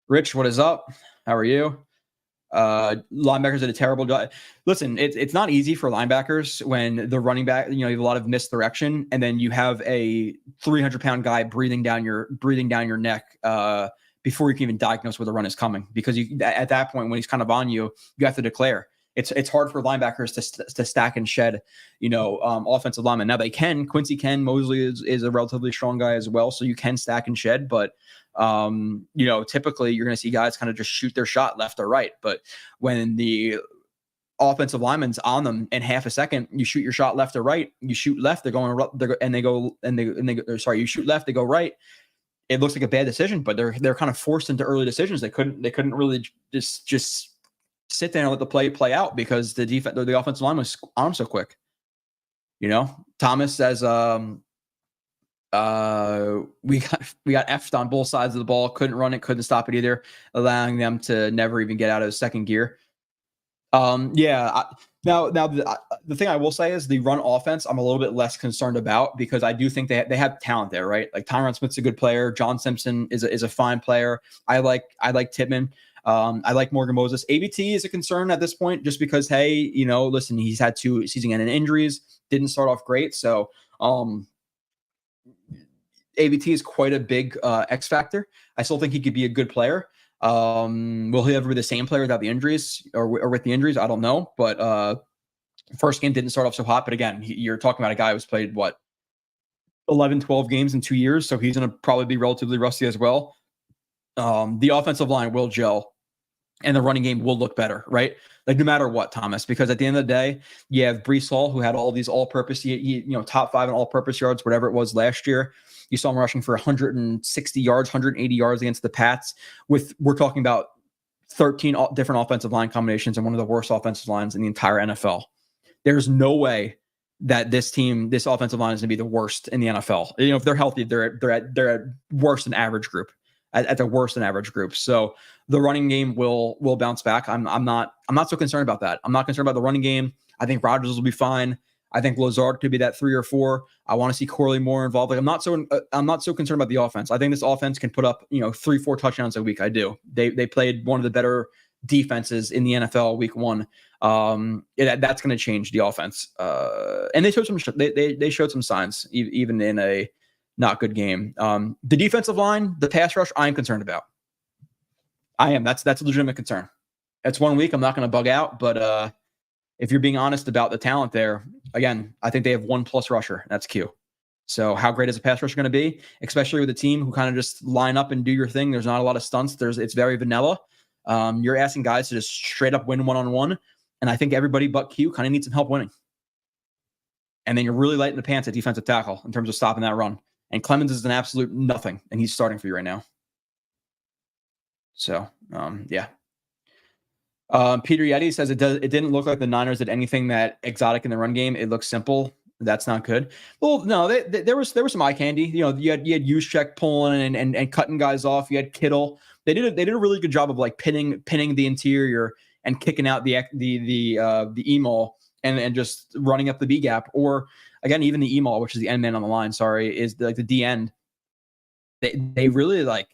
Rich, what is up? How are you? Linebackers did a terrible job. Listen, it's not easy for linebackers when the running back, you have a lot of misdirection, and then you have a 300-pound guy breathing down your neck before you can even diagnose where the run is coming. Because at that point, when he's kind of on you, you have to declare. it's hard for linebackers to stack and shed, offensive linemen. Now they can. Quincy can. Mosley is a relatively strong guy as well, so you can stack and shed. But typically you're going to see guys kind of just shoot their shot left or right. But when the offensive lineman's on them in half a second, you shoot your shot left or right. You shoot left, you shoot left, they go right. It looks like a bad decision, but they're kind of forced into early decisions. They couldn't really just sit there and let the play out because the offensive line was on them so quick. Thomas says we got effed on both sides of the ball, couldn't run it, couldn't stop it either, allowing them to never even get out of second gear. Now the thing I will say is the run offense I'm a little bit less concerned about because I do think they have talent there, right? Like Tyron Smith's a good player. John Simpson is a fine player. I like Tippmann. I like Morgan Moses. ABT is a concern at this point just because, hey, listen, he's had 2 season-ending injuries, didn't start off great. So ABT is quite a big X factor. I still think he could be a good player. Will he ever be the same player without the injuries or with the injuries? I don't know. But first game didn't start off so hot. But again, you're talking about a guy who's played 11, 12 games in 2 years. So he's going to probably be relatively rusty as well. The offensive line will gel and the running game will look better, right? Like no matter what, Thomas, because at the end of the day, you have Breece Hall who had all these all-purpose, top 5 in all-purpose yards, whatever it was last year. You saw him rushing for 160 yards, 180 yards against the Pats. We're talking about 13 different offensive line combinations and one of the worst offensive lines in the entire NFL. There's no way that this offensive line is going to be the worst in the NFL. If they're healthy, they're at worse than average group. At the worst than average group. So the running game will bounce back. I'm not so concerned about that. I'm not concerned about the running game. I think Rodgers will be fine. I think Lazard could be that 3 or 4. I want to see Corley more involved. Like I'm not so concerned about the offense. I think this offense can put up 3-4 touchdowns a week. I do. They played one of the better defenses in the NFL week 1. That's going to change the offense. And they showed some signs even in a not good game. The defensive line, the pass rush, I am concerned about. I am. That's a legitimate concern. It's 1 week. I'm not going to bug out, but if you're being honest about the talent there, again, I think they have 1+ rusher. That's Q. So how great is a pass rusher going to be, especially with a team who kind of just line up and do your thing? There's not a lot of stunts. It's very vanilla. You're asking guys to just straight up win one-on-one, and I think everybody but Q kind of needs some help winning. And then you're really lighting the pants at defensive tackle in terms of stopping that run. And Clemens is an absolute nothing, and he's starting for you right now. So, yeah. Peter Yeti says it didn't look like the Niners did anything that exotic in the run game. It looked simple. That's not good. Well, no, there was some eye candy. You had Juszczyk pulling and cutting guys off. You had Kittle. They did a really good job of like pinning the interior and kicking out the E-maul and just running up the B gap. Or again, even the E-maul, which is the end man on the line. Sorry, is like the D end. They really like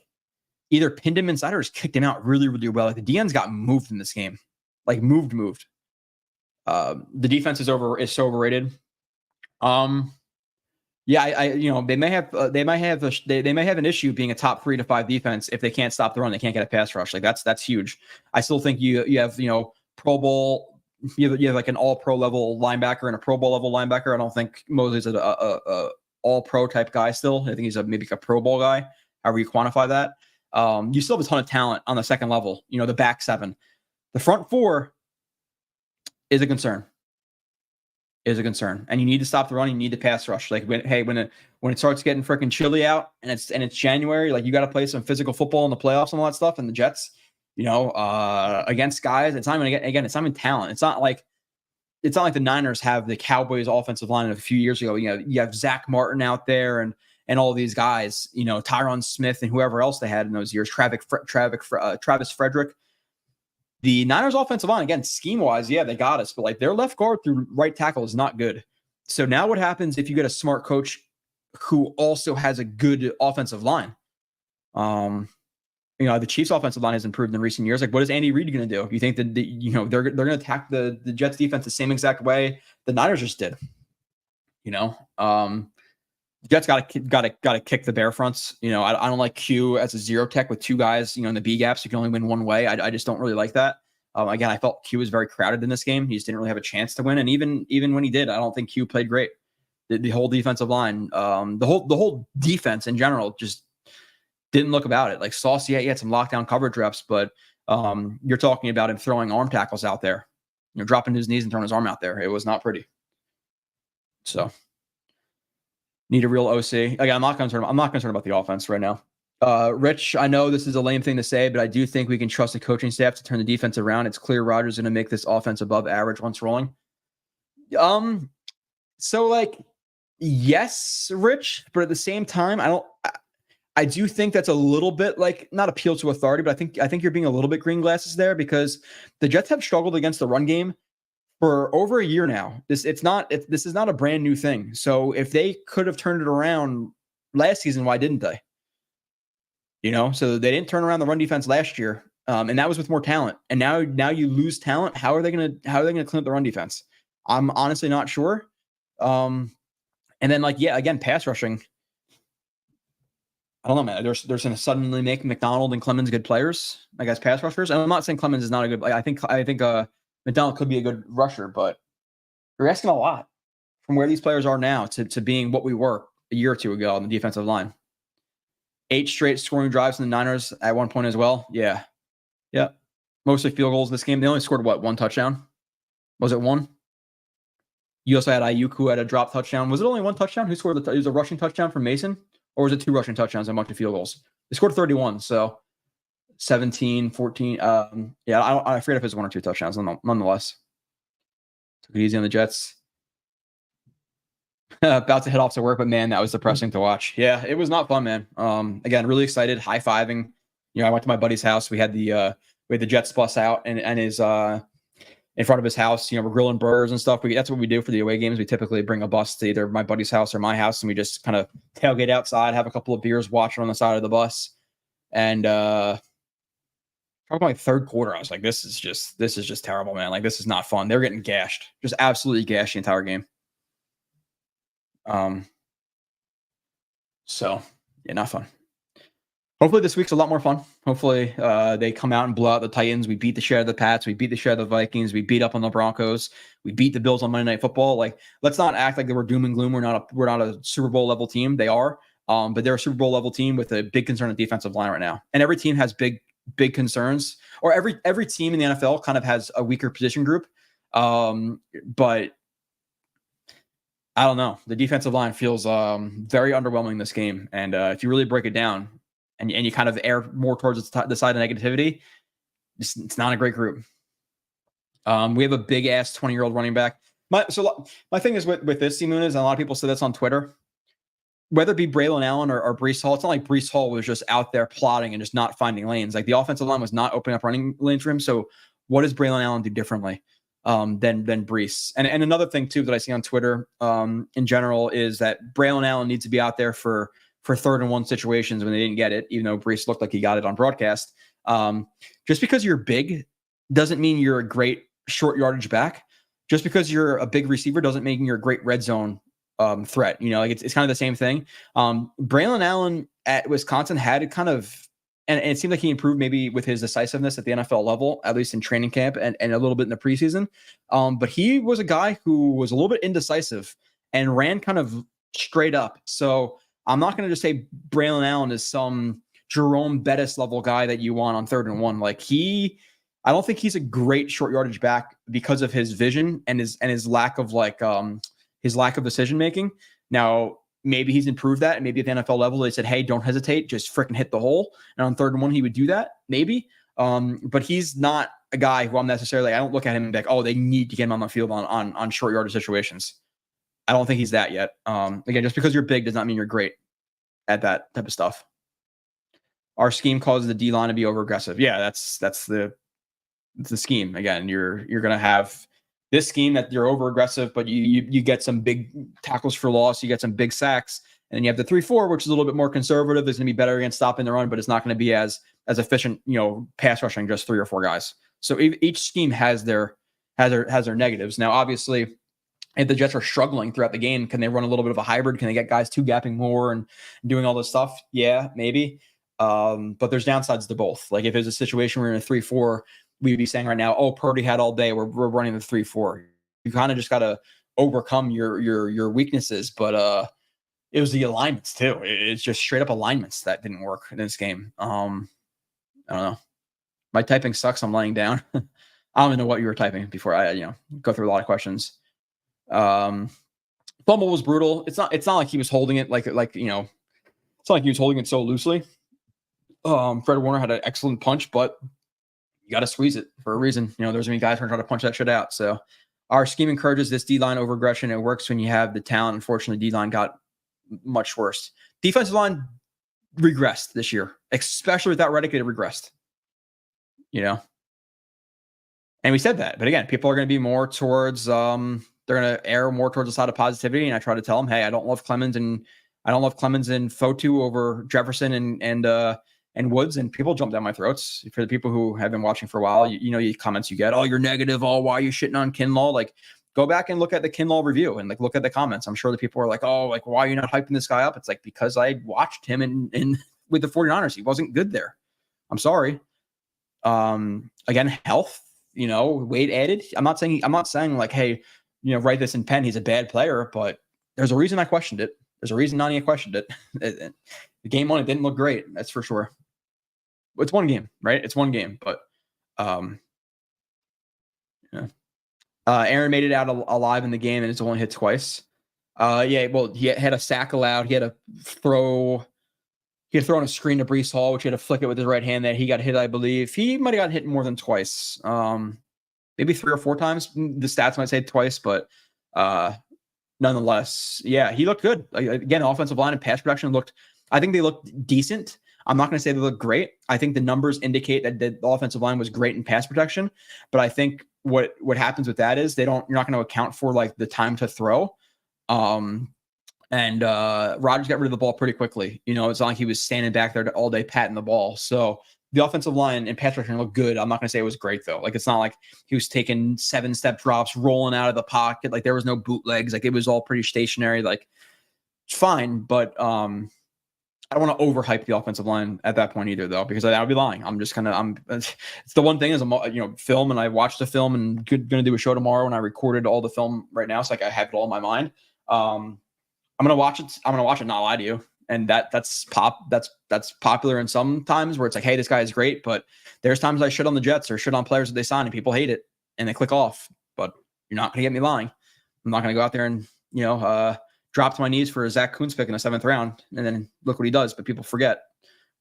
either pinned him inside or just kicked him out really, really well. Like the DNs got moved in this game, like moved. The defense is so overrated. Yeah, they may have an issue being a top 3 to 5 defense if they can't stop the run. They can't get a pass rush. Like that's huge. I still think you have Pro Bowl. You have like an all pro level linebacker and a Pro Bowl level linebacker. I don't think Mosley's a all pro type guy still. I think he's maybe a Pro Bowl guy, however you quantify that. You still have a ton of talent on the second level, the back 7. The front 4 is a concern. And you need to stop the run. You need to pass rush. Like when it starts getting freaking chilly out and it's January, like you got to play some physical football in the playoffs and all that stuff. And the Jets, against guys, it's not even talent. It's not like the Niners have the Cowboys offensive line of a few years ago. You have Zach Martin out there and all these guys, Tyron Smith and whoever else they had in those years, Travis Frederick. The Niners offensive line, again, scheme-wise, yeah, they got us, but like their left guard through right tackle is not good. So now what happens if you get a smart coach who also has a good offensive line? The Chiefs' offensive line has improved in recent years. Like, what is Andy Reid going to do? You think that they're going to attack the Jets defense the same exact way the Niners just did? The Jets got to kick the bear fronts. I don't like Q as a zero tech with 2 guys, in the B gaps. You can only win one way. I just don't really like that. Again, I felt Q was very crowded in this game. He just didn't really have a chance to win. And even when he did, I don't think Q played great. The whole defensive line, the whole defense in general just didn't look about it. Like Sauce, yeah, he had some lockdown coverage reps, but you're talking about him throwing arm tackles out there, dropping his knees and throwing his arm out there. It was not pretty. So need a real OC. Again, I'm not concerned about the offense right now. Rich, I know this is a lame thing to say, but I do think we can trust the coaching staff to turn the defense around. It's clear Rodgers is going to make this offense above average once rolling. So like, yes, Rich, but at the same time, I do think that's a little bit like not appeal to authority, but I think you're being a little bit green glasses there because the Jets have struggled against the run game for over a year now. This is not a brand new thing. So if they could have turned it around last season, why didn't they? So they didn't turn around the run defense last year, and that was with more talent. And now you lose talent. How are they gonna clean up the run defense? I'm honestly not sure. And then again, pass rushing. I don't know, man. There's going to suddenly make McDonald and Clemens good players, I guess, pass rushers. And I'm not saying Clemens is not a good. I think McDonald could be a good rusher, but you're asking a lot from where these players are now to being what we were a year or two ago on the defensive line. 8 straight scoring drives from the Niners at one point as well. Yeah. Mostly field goals in this game. They only scored one touchdown? Was it one? You also had Ayuk who had a drop touchdown. Was it only one touchdown? Who scored it was a rushing touchdown from Mason? Or was it 2 rushing touchdowns and a bunch of field goals? They scored 31, so 17, 14. I forget if it was 1 or 2 touchdowns nonetheless. Took it easy on the Jets. About to head off to work, but man, that was depressing to watch. Yeah, it was not fun, man. Again, really excited, high-fiving. I went to my buddy's house. We had the Jets bus out and his in front of his house. We're grilling burgers and stuff. That's what we do for the away games. We typically bring a bus to either my buddy's house or my house, and we just kind of tailgate outside, have a couple of beers, watch it on the side of the bus. And probably my third quarter, I was like, this is just terrible, man. Like, this is not fun. They're getting gashed, just absolutely gashed the entire game. So yeah, not fun. Hopefully this week's a lot more fun. Hopefully they come out and blow out the Titans. We beat the share of the Pats. We beat the share of the Vikings. We beat up on the Broncos. We beat the Bills on Monday Night Football. Like, let's not act like we're doom and gloom. We're not a Super Bowl level team. They are, but they're a Super Bowl level team with a big concern at defensive line right now. And every team has big concerns, or every team in the NFL kind of has a weaker position group. But I don't know. The defensive line feels very underwhelming this game. And if you really break it down and you kind of err more towards the side of negativity, it's not a great group. We have a big-ass 20-year-old running back. My thing is with this, Simon, is, and a lot of people say this on Twitter, whether it be Braylon Allen or Breece Hall, it's not like Breece Hall was just out there plotting and just not finding lanes. Like, the offensive line was not opening up running lanes for him. So what does Braylon Allen do differently than Breece? And another thing too that I see on Twitter in general is that Braylon Allen needs to be out there for 3rd and 1 situations when they didn't get it, even though Breece looked like he got it on broadcast. Just because you're big doesn't mean you're a great short yardage back. Just because you're a big receiver doesn't mean you're a great red zone threat. It's kind of the same thing. Braylon Allen at Wisconsin had kind of, and it seemed like he improved maybe with his decisiveness at the NFL level, at least in training camp and a little bit in the preseason. But he was a guy who was a little bit indecisive and ran kind of straight up. So I'm not going to just say Braylon Allen is some Jerome Bettis level guy that you want on 3rd and 1. Like, I don't think he's a great short yardage back because of his vision and his lack of decision making. Now, maybe he's improved that, and maybe at the NFL level they said, hey, don't hesitate, just freaking hit the hole. And on 3rd and 1 he would do that, maybe. But he's not a guy who I don't look at him and be like, oh, they need to get him on the field on short yardage situations. I don't think he's that yet. Again, just because you're big does not mean you're great at that type of stuff. Our scheme causes the D-line to be over aggressive. Yeah, that's the scheme. Again, you're going to have this scheme that you're over aggressive, but you get some big tackles for loss, you get some big sacks, and then you have the 3-4, which is a little bit more conservative. It's going to be better against stopping the run, but it's not going to be as efficient, pass rushing just 3 or 4 guys. So each scheme has their negatives. Now, obviously, if the Jets are struggling throughout the game, can they run a little bit of a hybrid? Can they get guys 2-gapping more and doing all this stuff? Yeah, maybe. But there's downsides to both. Like, if there's a situation where you're in a 3-4, we'd be saying right now, oh, Purdy had all day. We're running the 3-4. You kind of just got to overcome your weaknesses. But it was the alignments too. It's just straight up alignments that didn't work in this game. I don't know. My typing sucks. I'm laying down. I don't even know what you were typing before I go through a lot of questions. Fumble was brutal. It's not like he was holding it like it's not like he was holding it so loosely. Fred Warner had an excellent punch, but you got to squeeze it for a reason. There's many guys who are trying to punch that shit out. So our scheme encourages this D-line over aggression. It works when you have the talent. Unfortunately, D-line got much worse. Defensive line regressed this year, especially without Reddick. It regressed. And we said that. But again, people are going to be more towards they're going to err more towards the side of positivity. And I try to tell them, hey, I don't love Clemens and Fotu over Jefferson and Woods, and people jump down my throats. For the people who have been watching for a while, you comments you get, oh, you're negative. Oh, why are you shitting on Kinlaw? Like, go back and look at the Kinlaw review and look at the comments. I'm sure the people are like, oh, why are you not hyping this guy up? It's like, because I watched him in with the 49ers. He wasn't good there. I'm sorry. Again, health, Wade added. I'm not saying like, hey, write this in pen. He's a bad player, but there's a reason I questioned it. There's a reason Nani questioned it. The game one, it didn't look great. That's for sure. It's one game, right? It's one game, but Aaron made it out alive in the game, and it's only hit twice. Well, he had a sack allowed. He had thrown a screen to Breece Hall, which he had to flick it with his right hand. That he got hit, I believe. He might have got hit more than twice, maybe 3 or 4 times. The stats might say twice, but nonetheless, yeah, he looked good. Again, offensive line and pass protection I think they looked decent. I'm not going to say they look great. I think the numbers indicate that the offensive line was great in pass protection, but I think what happens with that is you're not going to account for like the time to throw. And Rodgers got rid of the ball pretty quickly. It's not like he was standing back there all day patting the ball. So the offensive line and pass protection looked good. I'm not going to say it was great though. Like, it's not like he was taking 7-step drops, rolling out of the pocket. Like, there was no bootlegs. Like, it was all pretty stationary. Like, it's fine, but I don't want to overhype the offensive line at that point either, though, because I would be lying. It's the one thing is, film, and I watched the film, and going to do a show tomorrow, and I recorded all the film right now, so I have it all in my mind. I'm going to watch it. I'm going to watch it, not lie to you. And that's popular in some times where it's like, hey, this guy is great, but there's times I shit on the Jets or shit on players that they sign and people hate it and they click off. But you're not going to get me lying. I'm not going to go out there and drop to my knees for a Zach Kuntz pick in the 7th round, and then look what he does. But people forget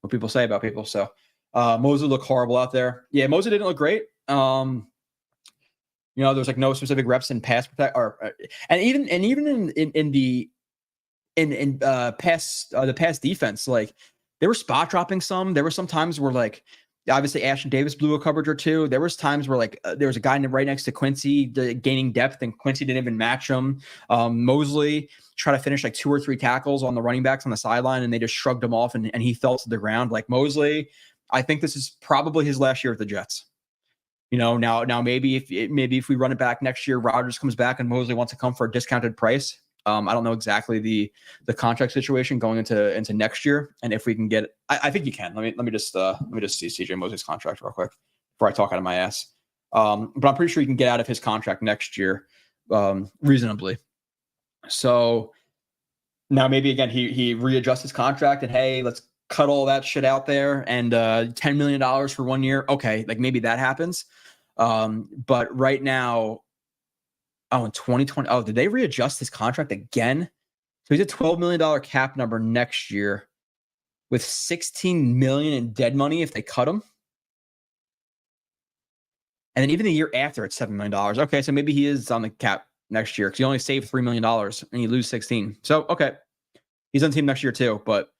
what people say about people. So Mosley looked horrible out there. Yeah, Mosley didn't look great. There's like no specific reps in pass protect, and even in the pass defense, like, they were spot dropping some. There were some times where, like, obviously Ashton Davis blew a coverage or two. There was times where, like, there was a guy right next to Quincy gaining depth, and Quincy didn't even match him. Mosley tried to finish like 2 or 3 tackles on the running backs on the sideline, and they just shrugged him off, and he fell to the ground. Like, Mosley, I think this is probably his last year with the Jets. Now maybe if we run it back next year, Rodgers comes back and Mosley wants to come for a discounted price. I don't know exactly the contract situation going into next year, and if we can get, I think you can. Let me just see CJ Mosley's contract real quick before I talk out of my ass. But I'm pretty sure you can get out of his contract next year reasonably. So now maybe again he readjusts his contract, and hey, let's cut all that shit out there, and $10 million for 1 year. Okay, like, maybe that happens. But right now, in 2020, did they readjust his contract again? So he's a $12 million cap number next year with $16 million in dead money if they cut him. And then even the year after, it's $7 million. Okay, so maybe he is on the cap next year because he only saved $3 million and you lose 16. So, okay, he's on the team next year too. But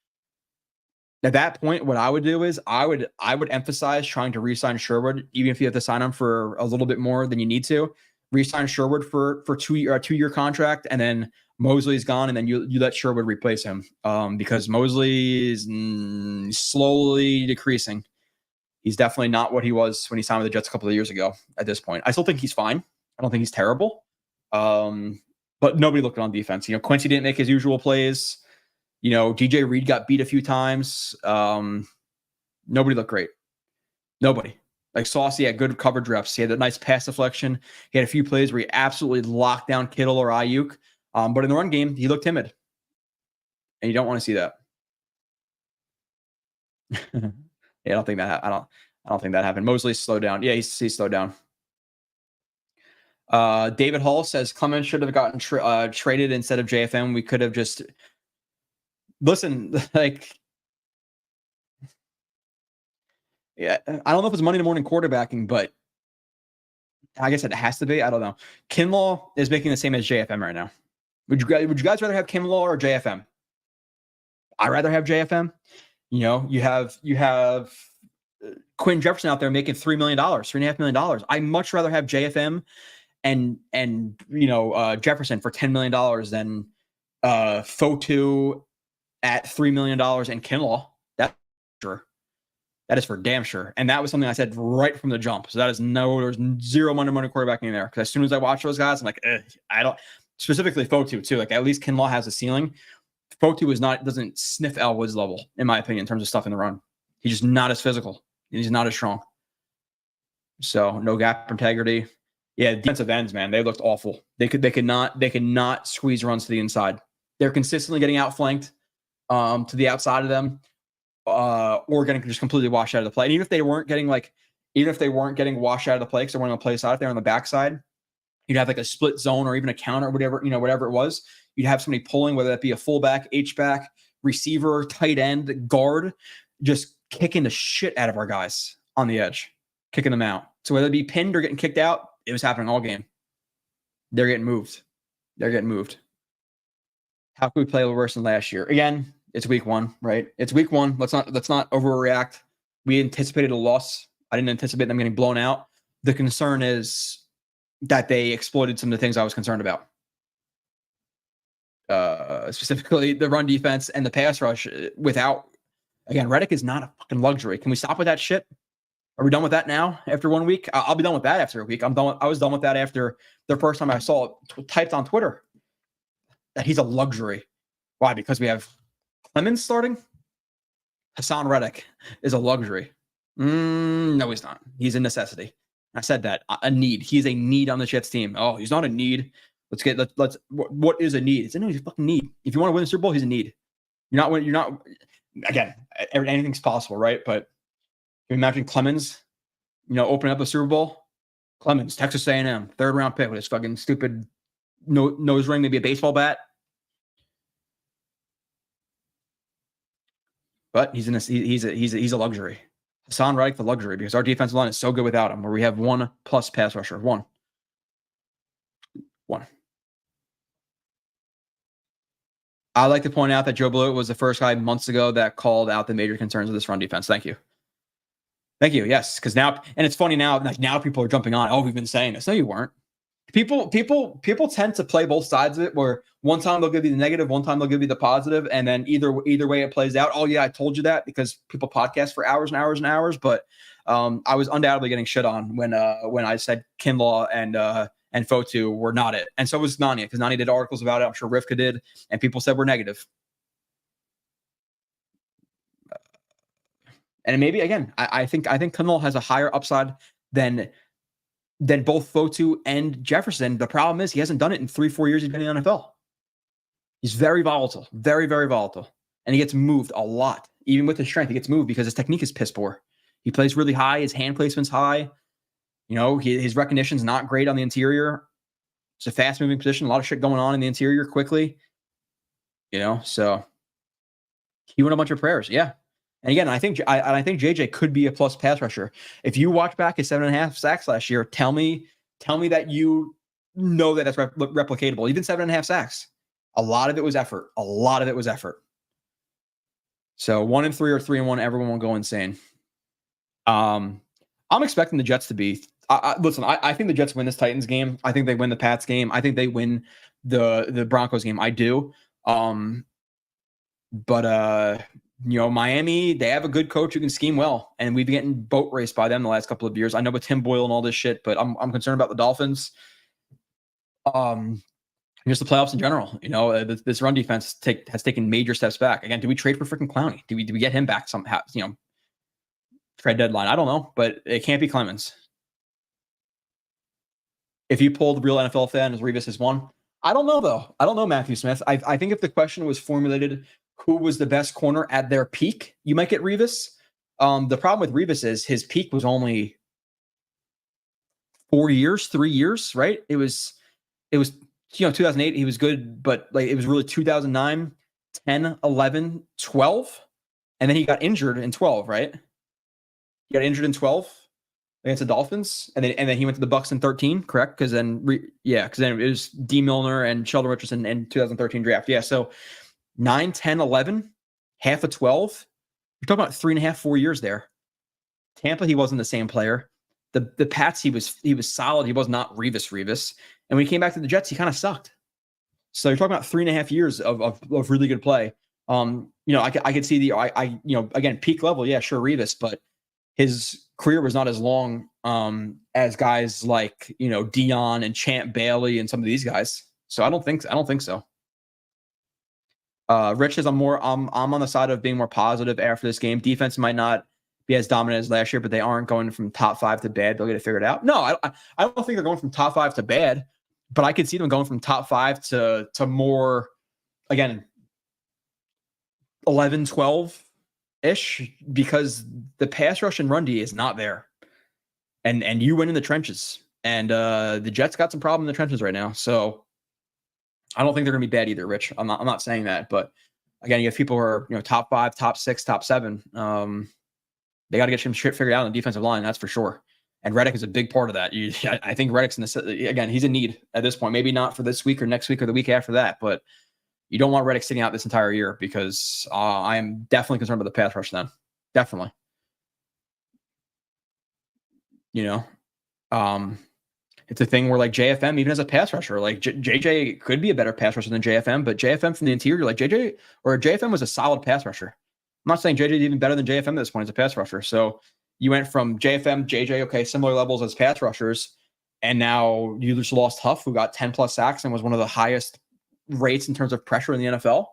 at that point, what I would do is I would emphasize trying to re-sign Sherwood, even if you have to sign him for a little bit more than you need to. Re-sign Sherwood for a 2-year contract, and then Mosley's gone, and then you let Sherwood replace him because Mosley is slowly decreasing. He's definitely not what he was when he signed with the Jets a couple of years ago at this point. I still think he's fine. I don't think he's terrible. But nobody looked on defense. Quincy didn't make his usual plays. DJ Reed got beat a few times. Nobody looked great. Nobody. Like Saucy had good coverage reps. He had a nice pass deflection. He had a few plays where he absolutely locked down Kittle or Ayuk. But in the run game, he looked timid. And you don't want to see that. Yeah, I don't think that happened. Mosley slowed down. Yeah, he's slowed down. David Hall says Clemens should have gotten traded instead of JFM. We could have just like. Yeah, I don't know if it's Monday morning quarterbacking, but I guess it has to be. I don't know. Kinlaw is making the same as JFM right now. Would you guys rather have Kinlaw or JFM? I'd rather have JFM. You know, you have Quinn Jefferson out there making $3 million, $3.5 million. I'd much rather have JFM and Jefferson for $10 million than Fotu at $3 million and Kinlaw. That's sure. That is for damn sure. And that was something I said right from the jump. So there's zero Monday morning quarterbacking in there. Because as soon as I watch those guys, I'm like, I don't. Specifically Fotu too. Like at least Kinlaw has a ceiling. Fotu doesn't sniff Elwood's level, in my opinion, in terms of stuff in the run. He's just not as physical. He's not as strong. So no gap integrity. Yeah, defensive ends, man, they looked awful. They could not squeeze runs to the inside. They're consistently getting outflanked to the outside of them. Or getting just completely washed out of the play. And even if they weren't getting washed out of the play because they're running a play side, if they're on the backside, you'd have like a split zone or even a counter, whatever it was. You'd have somebody pulling, whether that be a fullback, H-back, receiver, tight end, guard, just kicking the shit out of our guys on the edge, kicking them out. So whether it be pinned or getting kicked out, it was happening all game. They're getting moved. How can we play a little worse than last year? Again, it's week one, right? It's week one. Let's not overreact. We anticipated a loss. I didn't anticipate them getting blown out. The concern is that they exploited some of the things I was concerned about. Specifically the run defense and the pass rush Reddick is not a fucking luxury. Can we stop with that shit? Are we done with that now after 1 week? I'll be done with that after a week. I was done with that after the first time I saw it typed on Twitter that he's a luxury. Why? Because we have Clemens starting? Hassan Reddick is a luxury. No, he's not. He's a necessity. I said that. A need. He's a need on the Jets team. Oh, he's not a need. What is a need? It's a fucking need. If you want to win the Super Bowl, he's a need. Again, anything's possible, right? But can you imagine Clemens, opening up the Super Bowl? Clemens, Texas A&M, 3rd round pick with his fucking stupid nose ring, maybe a baseball bat. But he's a luxury. Hassan Reddick, the luxury, because our defensive line is so good without him, where we have 1+ pass rusher. One. I like to point out that Joe Blewett was the first guy months ago that called out the major concerns of this run defense. Thank you. Yes, because now, and it's funny now people are jumping on. Oh, we've been saying this. No, you weren't. People tend to play both sides of it, where one time they'll give you the negative, one time they'll give you the positive, and then either way it plays out. Oh yeah, I told you that, because people podcast for hours and hours and hours. But I was undoubtedly getting shit on when I said Kinlaw and Fotu were not it, and so was Nania, because Nania did articles about it. I'm sure Rivka did, and people said we're negative. And maybe again, I think Kinlaw has a higher upside than both Fotu and Jefferson. The problem is he hasn't done it in 3-4 years he's been in the NFL. He's very volatile, very, very volatile. And he gets moved a lot. Even with his strength, he gets moved because his technique is piss poor. He plays really high. His hand placement's high. His recognition's not great on the interior. It's a fast-moving position. A lot of shit going on in the interior quickly. So he won a bunch of prayers. Yeah. And again, I think JJ could be a plus pass rusher. If you watch back his 7.5 sacks last year, tell me that that's replicatable. Even 7.5 sacks. A lot of it was effort. So 1-3 or 3-1, everyone will go insane. I'm expecting the Jets to be. Listen, I think the Jets win this Titans game. I think they win the Pats game. I think they win the Broncos game. I do. But Miami, they have a good coach who can scheme well, and we've been getting boat raced by them the last couple of years. I know with Tim Boyle and all this shit, but I'm concerned about the Dolphins. Just the playoffs in general. This run defense has taken major steps back. Again, do we trade for freaking Clowney? Do we get him back somehow? trade deadline. I don't know, but it can't be Clemens. If you pulled the real NFL fan as Revis is one, I don't know though. I don't know Matthew Smith. I think if the question was formulated, who was the best corner at their peak, you might get Revis. The problem with Revis is his peak was only 3 years, right? It was 2008. He was good, but like it was really 2009, 10, 11, 12. And then he got injured in 12, right? He got injured in 12 against the Dolphins, and then he went to the Bucs in 13, correct? Because then it was D. Milner and Sheldon Richardson in 2013 draft. Yeah, so 9, 10, 11, half of 12. You're talking about 3.5, 4 years there. Tampa, he wasn't the same player. The Pats, he was solid. He was not Revis. And when he came back to the Jets, he kind of sucked. So you're talking about 3.5 years of really good play. I could see again, peak level, yeah, sure, Revis, but his career was not as long as guys like, Dion and Champ Bailey and some of these guys. So I don't think so. Rich says I'm on the side of being more positive after this game. Defense might not be as dominant as last year, but they aren't going from top 5 to bad. They'll get it figured out. No, I don't think they're going from top 5 to bad, but I could see them going from top 5 to more, again, 11, 12-ish, because the pass rush and run D is not there. And you win in the trenches. And the Jets got some problem in the trenches right now. So I don't think they're going to be bad either, Rich. I'm not saying that. But again, you have people who are top 5, top 6, top 7. They got to get some shit figured out on the defensive line, that's for sure. And Reddick is a big part of that. I think Reddick's again, he's in need at this point. Maybe not for this week or next week or the week after that, but you don't want Reddick sitting out this entire year, because I am definitely concerned about the pass rush then. Definitely. It's a thing where like JFM, even as a pass rusher, like JJ could be a better pass rusher than JFM, but JFM from the interior, like JFM was a solid pass rusher. I'm not saying JJ is even better than JFM at this point as a pass rusher. So you went from JFM, JJ, okay, similar levels as pass rushers, and now you just lost Huff, who got 10 plus sacks and was one of the highest rates in terms of pressure in the NFL.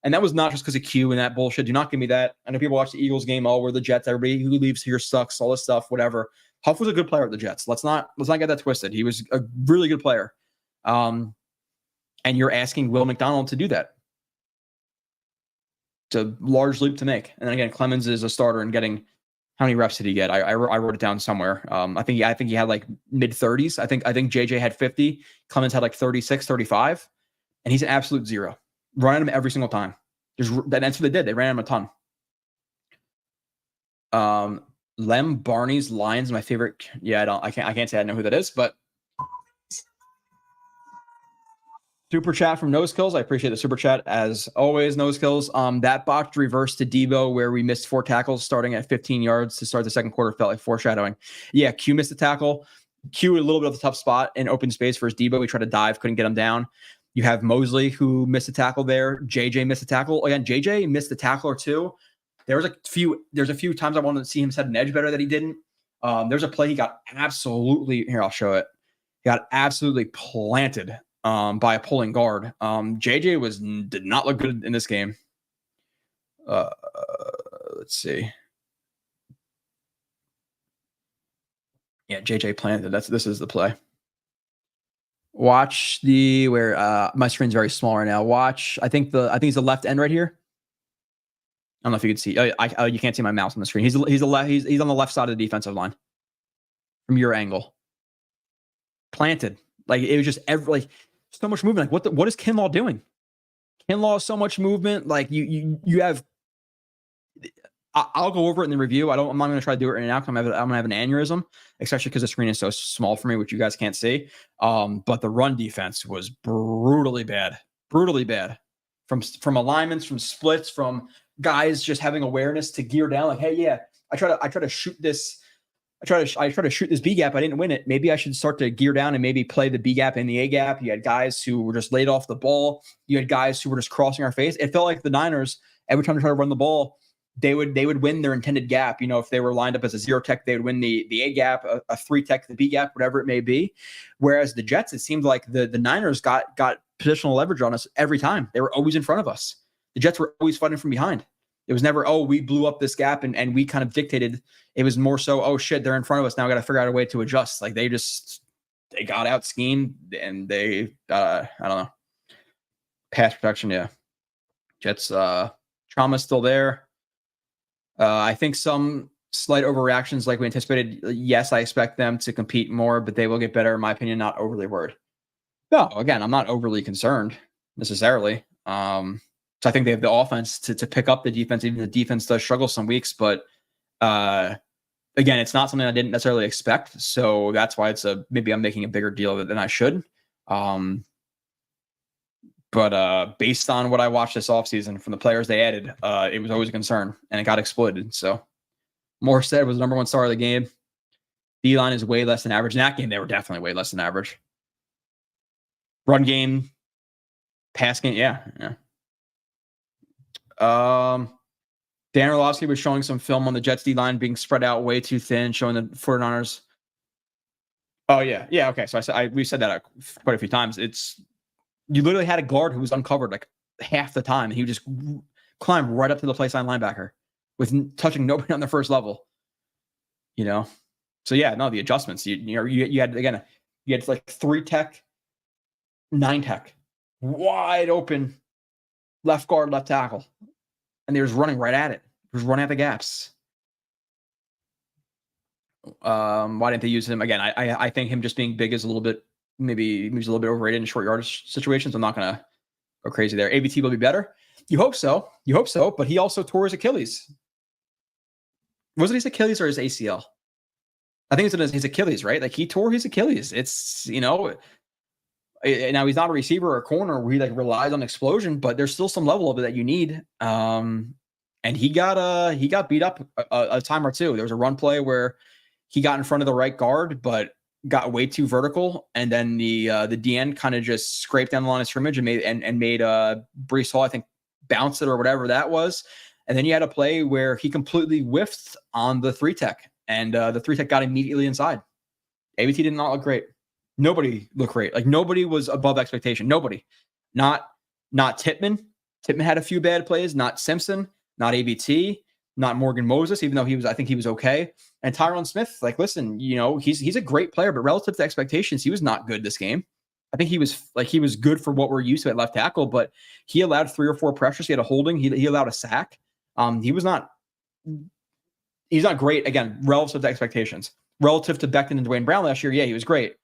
And that was not just because of Q and that bullshit. Do not give me that. I know people watch the Eagles game, we're the Jets, everybody who leaves here sucks, all this stuff, whatever. Huff was a good player at the Jets. Let's not get that twisted. He was a really good player. And you're asking Will McDonald to do that. It's a large leap to make. And then again, Clemens is a starter and getting, how many reps did he get? I wrote it down somewhere. I think he had like mid 30s. I think JJ had 50. Clemens had like 36, 35. And he's an absolute zero. Running him every single time. That's what they did. They ran him a ton. Lem Barney's Lions, my favorite. Yeah, I can't say I know who that is, but super chat from Nose Kills. I appreciate the super chat as always, Nose Kills. That botched reverse to Debo where we missed 4 tackles starting at 15 yards to start the second quarter felt like foreshadowing. Yeah, Q missed a tackle. Q a little bit of a tough spot in open space versus Debo. We tried to dive, couldn't get him down. You have Mosley who missed a tackle there. JJ missed a tackle. Again, JJ missed a tackle or two. There's a few times I wanted to see him set an edge better that he didn't. There's a play he got absolutely, here, I'll show it. He got absolutely planted by a pulling guard. JJ did not look good in this game. Let's see. Yeah, JJ planted. This is the play. Watch my screen's very small right now. Watch, I think he's the left end right here. I don't know if you can see. You can't see my mouse on the screen. He's on the left side of the defensive line from your angle. Planted. Like it was just so much movement. Like what is Kinlaw doing? Kinlaw, so much movement. Like you have. I'll go over it in the review. I'm not going to try to do it right now because I'm going to have an aneurysm, especially because the screen is so small for me, which you guys can't see. But the run defense was brutally bad from alignments, from splits, from guys just having awareness to gear down. Like, hey, yeah, I try to shoot this. I try to shoot this B gap. I didn't win it. Maybe I should start to gear down and maybe play the B gap and the A gap. You had guys who were just laid off the ball. You had guys who were just crossing our face. It felt like the Niners, every time they try to run the ball, they would win their intended gap. If they were lined up as a 0 tech, they would win the A gap, a 3 tech, the B gap, whatever it may be. Whereas the Jets, it seemed like the Niners got positional leverage on us every time. They were always in front of us. The Jets were always fighting from behind. It was never, oh, we blew up this gap and we kind of dictated. It was more so, oh shit, they're in front of us. Now we got to figure out a way to adjust. Like they got out schemed and they, I don't know. Pass protection, yeah. Jets trauma is still there. I think some slight overreactions like we anticipated. Yes, I expect them to compete more, but they will get better, in my opinion, not overly worried. No, again, I'm not overly concerned necessarily. So I think they have the offense to pick up the defense. Even the defense does struggle some weeks, but again, it's not something I didn't necessarily expect. So that's why maybe I'm making a bigger deal of it than I should. But based on what I watched this offseason from the players they added, it was always a concern, and it got exploited. So Morstead was the number one star of the game. D-line is way less than average. In that game, they were definitely way less than average. Run game, pass game, yeah. Dan Orlovsky was showing some film on the Jets D-line being spread out way too thin, showing the 49ers. Oh, yeah. Yeah, okay. So we said that quite a few times. You literally had a guard who was uncovered like half the time. And he would just climb right up to the placeline linebacker with touching nobody on the first level. So yeah, no, the adjustments. You had like 3 tech, 9 tech, wide open, left guard, left tackle, and they were just running right at it. Just running at the gaps. Why didn't they use him again? I think him just being big is a little bit. Maybe he's a little bit overrated in short yardage situations. I'm not going to go crazy there. ABT will be better. You hope so. But he also tore his Achilles. Was it his Achilles or his ACL? I think it's his Achilles, right? Like he tore his Achilles. It's, now he's not a receiver or a corner where he like relies on explosion, but there's still some level of it that you need. And he got beat up a time or two. There was a run play where he got in front of the right guard, but got way too vertical, and then the DN kind of just scraped down the line of scrimmage and made Breece Hall, I think, bounce it or whatever that was. And then you had a play where he completely whiffed on the 3 tech, and the 3 tech got immediately inside. ABT did not look great. Nobody looked great. Like nobody was above expectation. Nobody. Not Tippmann. Tippmann had a few bad plays. Not Simpson. Not ABT. Not Morgan Moses, even though I think he was okay. And Tyron Smith, like, listen, he's a great player, but relative to expectations, he was not good this game. I think he was good for what we're used to at left tackle, but he allowed 3 or 4 pressures. He had a holding. He allowed a sack. He's not great, again, relative to expectations. Relative to Becton and Dwayne Brown last year, yeah, he was great.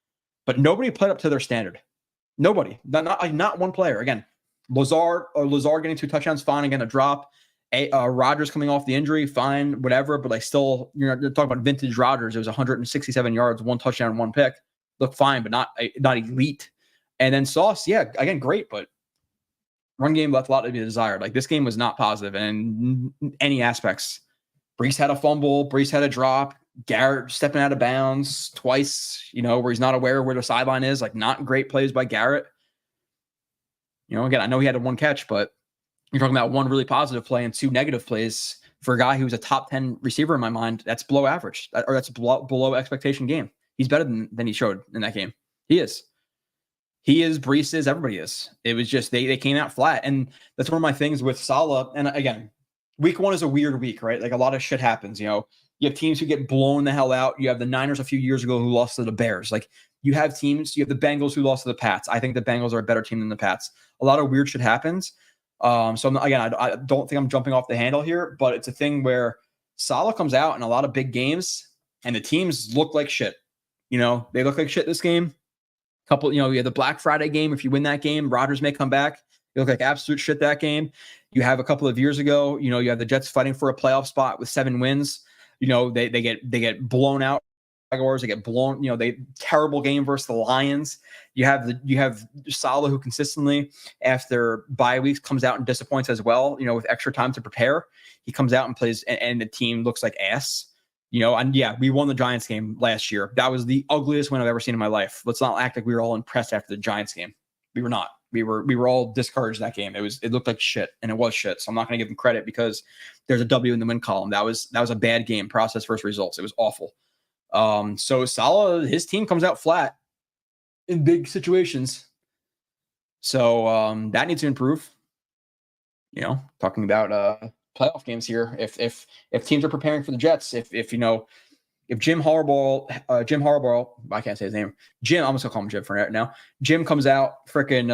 But nobody played up to their standard. Nobody. Not one player. Again, Lazard getting 2 touchdowns, fine. Again, a drop. Rodgers coming off the injury, fine, whatever. But like still, you're talking about vintage Rodgers. It was 167 yards, 1 touchdown, 1 pick. Looked fine, but not elite. And then Sauce, yeah, again, great, but run game left a lot to be desired. Like this game was not positive in any aspects. Breece had a fumble. Breece had a drop. Garrett stepping out of bounds twice, where he's not aware where the sideline is. Like not great plays by Garrett. Again, I know he had a 1 catch, but you're talking about 1 really positive play and 2 negative plays for a guy who was a top 10 receiver in my mind. That's below average, or that's below expectation game. He's better than he showed in that game. He is. Breece is. Everybody is. It was just they came out flat, and that's one of my things with Saleh. And again, week 1 is a weird week, right? Like a lot of shit happens. You have teams who get blown the hell out. You have the Niners a few years ago who lost to the Bears. Like you have teams. You have the Bengals who lost to the Pats. I think the Bengals are a better team than the Pats. A lot of weird shit happens. So I don't think I'm jumping off the handle here, but it's a thing where Saleh comes out in a lot of big games and the teams look like shit. They look like shit this game. You have the Black Friday game. If you win that game, Rodgers may come back. You look like absolute shit that game. You have a couple of years ago, you have the Jets fighting for a playoff spot with 7 wins. They get blown out. Jaguars, they get blown. Terrible game versus the Lions. You have Saleh who consistently after bye weeks comes out and disappoints as well. With extra time to prepare, he comes out and plays, and the team looks like ass. And yeah, we won the Giants game last year. That was the ugliest win I've ever seen in my life. Let's not act like we were all impressed after the Giants game. We were not. We were all discouraged that game. It looked like shit, and it was shit. So I'm not going to give them credit because there's a W in the win column. That was a bad game. Process versus results. It was awful. So Saleh, his team comes out flat in big situations. So that needs to improve. Talking about playoff games here. If teams are preparing for the Jets, if Jim Harbaugh, I can't say his name. Jim, I'm just gonna call him Jim for now. Jim comes out, freaking,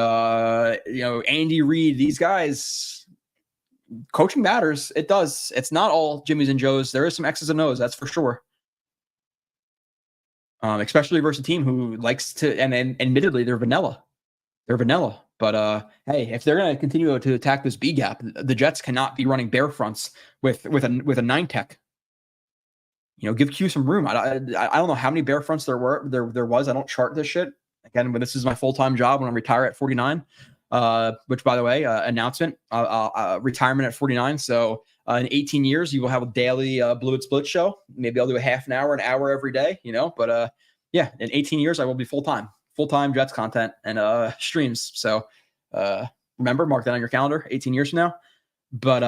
Andy Reid. These guys, coaching matters. It does. It's not all Jimmys and Joes. There is some X's and O's, that's for sure. Especially versus a team who likes to, and admittedly, they're vanilla. But hey, if they're going to continue to attack this B gap, the Jets cannot be running bear fronts with a 9-tech. Give Q some room. I don't know how many bear fronts there was. I don't chart this shit. Again, when this is my full-time job when I retire at 49, which, by the way, announcement, retirement at 49. So in 18 years, you will have a daily Blewetts Blitz show. Maybe I'll do a half an hour every day, but yeah, in 18 years, I will be full-time Jets content and streams. So remember, mark that on your calendar, 18 years from now. But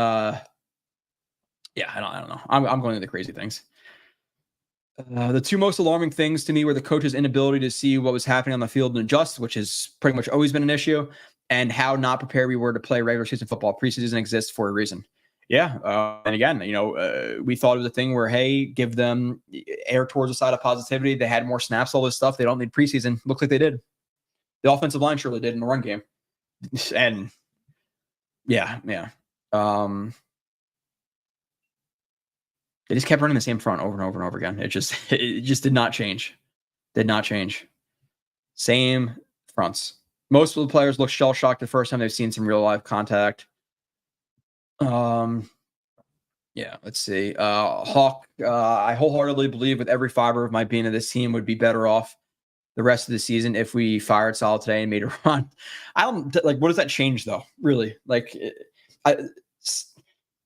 yeah, I don't know. I'm going into the crazy things. The two most alarming things to me were the coach's inability to see what was happening on the field and adjust, which has pretty much always been an issue, and how not prepared we were to play regular season football. Preseason exists for a reason. Yeah. And again, we thought it was a thing where, hey, give them air towards the side of positivity. They had more snaps, all this stuff. They don't need preseason. Looks like they did. The offensive line surely did in the run game. And yeah. They just kept running the same front over and over and over again. It just did not change. Same fronts. Most of the players look shell-shocked the first time they've seen some real live contact. Yeah, let's see. Hawk, I wholeheartedly believe with every fiber of my being that this team would be better off the rest of the season if we fired Saleh today and made a run. I don't what does that change though? Really?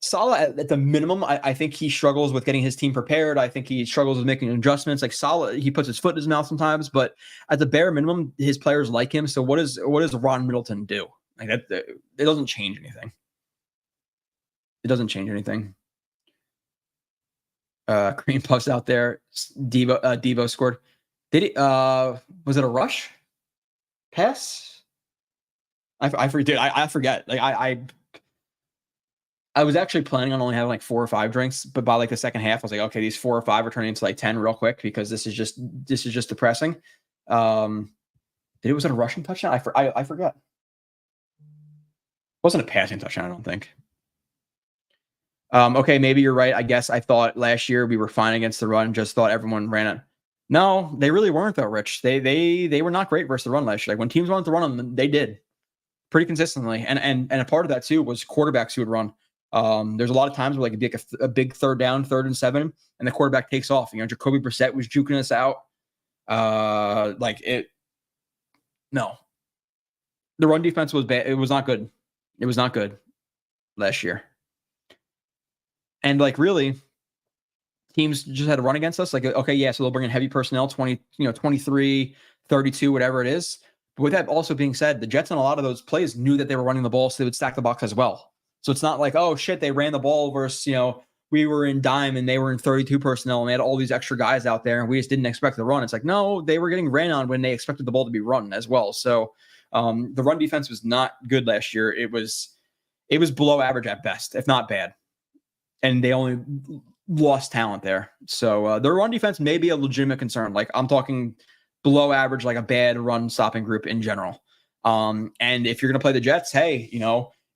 Saleh at the minimum, I think he struggles with getting his team prepared. I think he struggles with making adjustments. Like Saleh, he puts his foot in his mouth sometimes, but at the bare minimum, his players like him. So what does Ron Middleton do? It doesn't change anything. Cream puffs out there. Devo scored. Did he? Was it a rush pass? I forget. I forget. I was actually planning on only having 4 or 5 drinks, but by the second half, I was like, okay, these 4 or 5 are turning into 10 real quick because this is just depressing. Was it a rushing touchdown? I forget. It wasn't a passing touchdown, I don't think. Okay, maybe you're right. I guess I thought last year we were fine against the run. Just thought everyone ran it. No, they really weren't though, Rich. They were not great versus the run last year. When teams wanted to run on them, they did pretty consistently. And a part of that too was quarterbacks who would run. There's a lot of times where it'd be a big third down, 3rd and 7, and the quarterback takes off. Jacoby Brissett was juking us out. No, the run defense was bad. It was not good. It was not good last year. And really, teams just had to run against us. Okay, yeah, so they'll bring in heavy personnel, 23, 32, whatever it is. But with that also being said, the Jets on a lot of those plays knew that they were running the ball, so they would stack the box as well. So it's not oh shit, they ran the ball versus, we were in dime and they were in 32 personnel and they had all these extra guys out there and we just didn't expect the run. It's no, they were getting ran on when they expected the ball to be run as well. So the run defense was not good last year. It was below average at best, if not bad. And they only lost talent there. So their run defense may be a legitimate concern. I'm talking below average, a bad run stopping group in general. And if you're going to play the Jets, hey,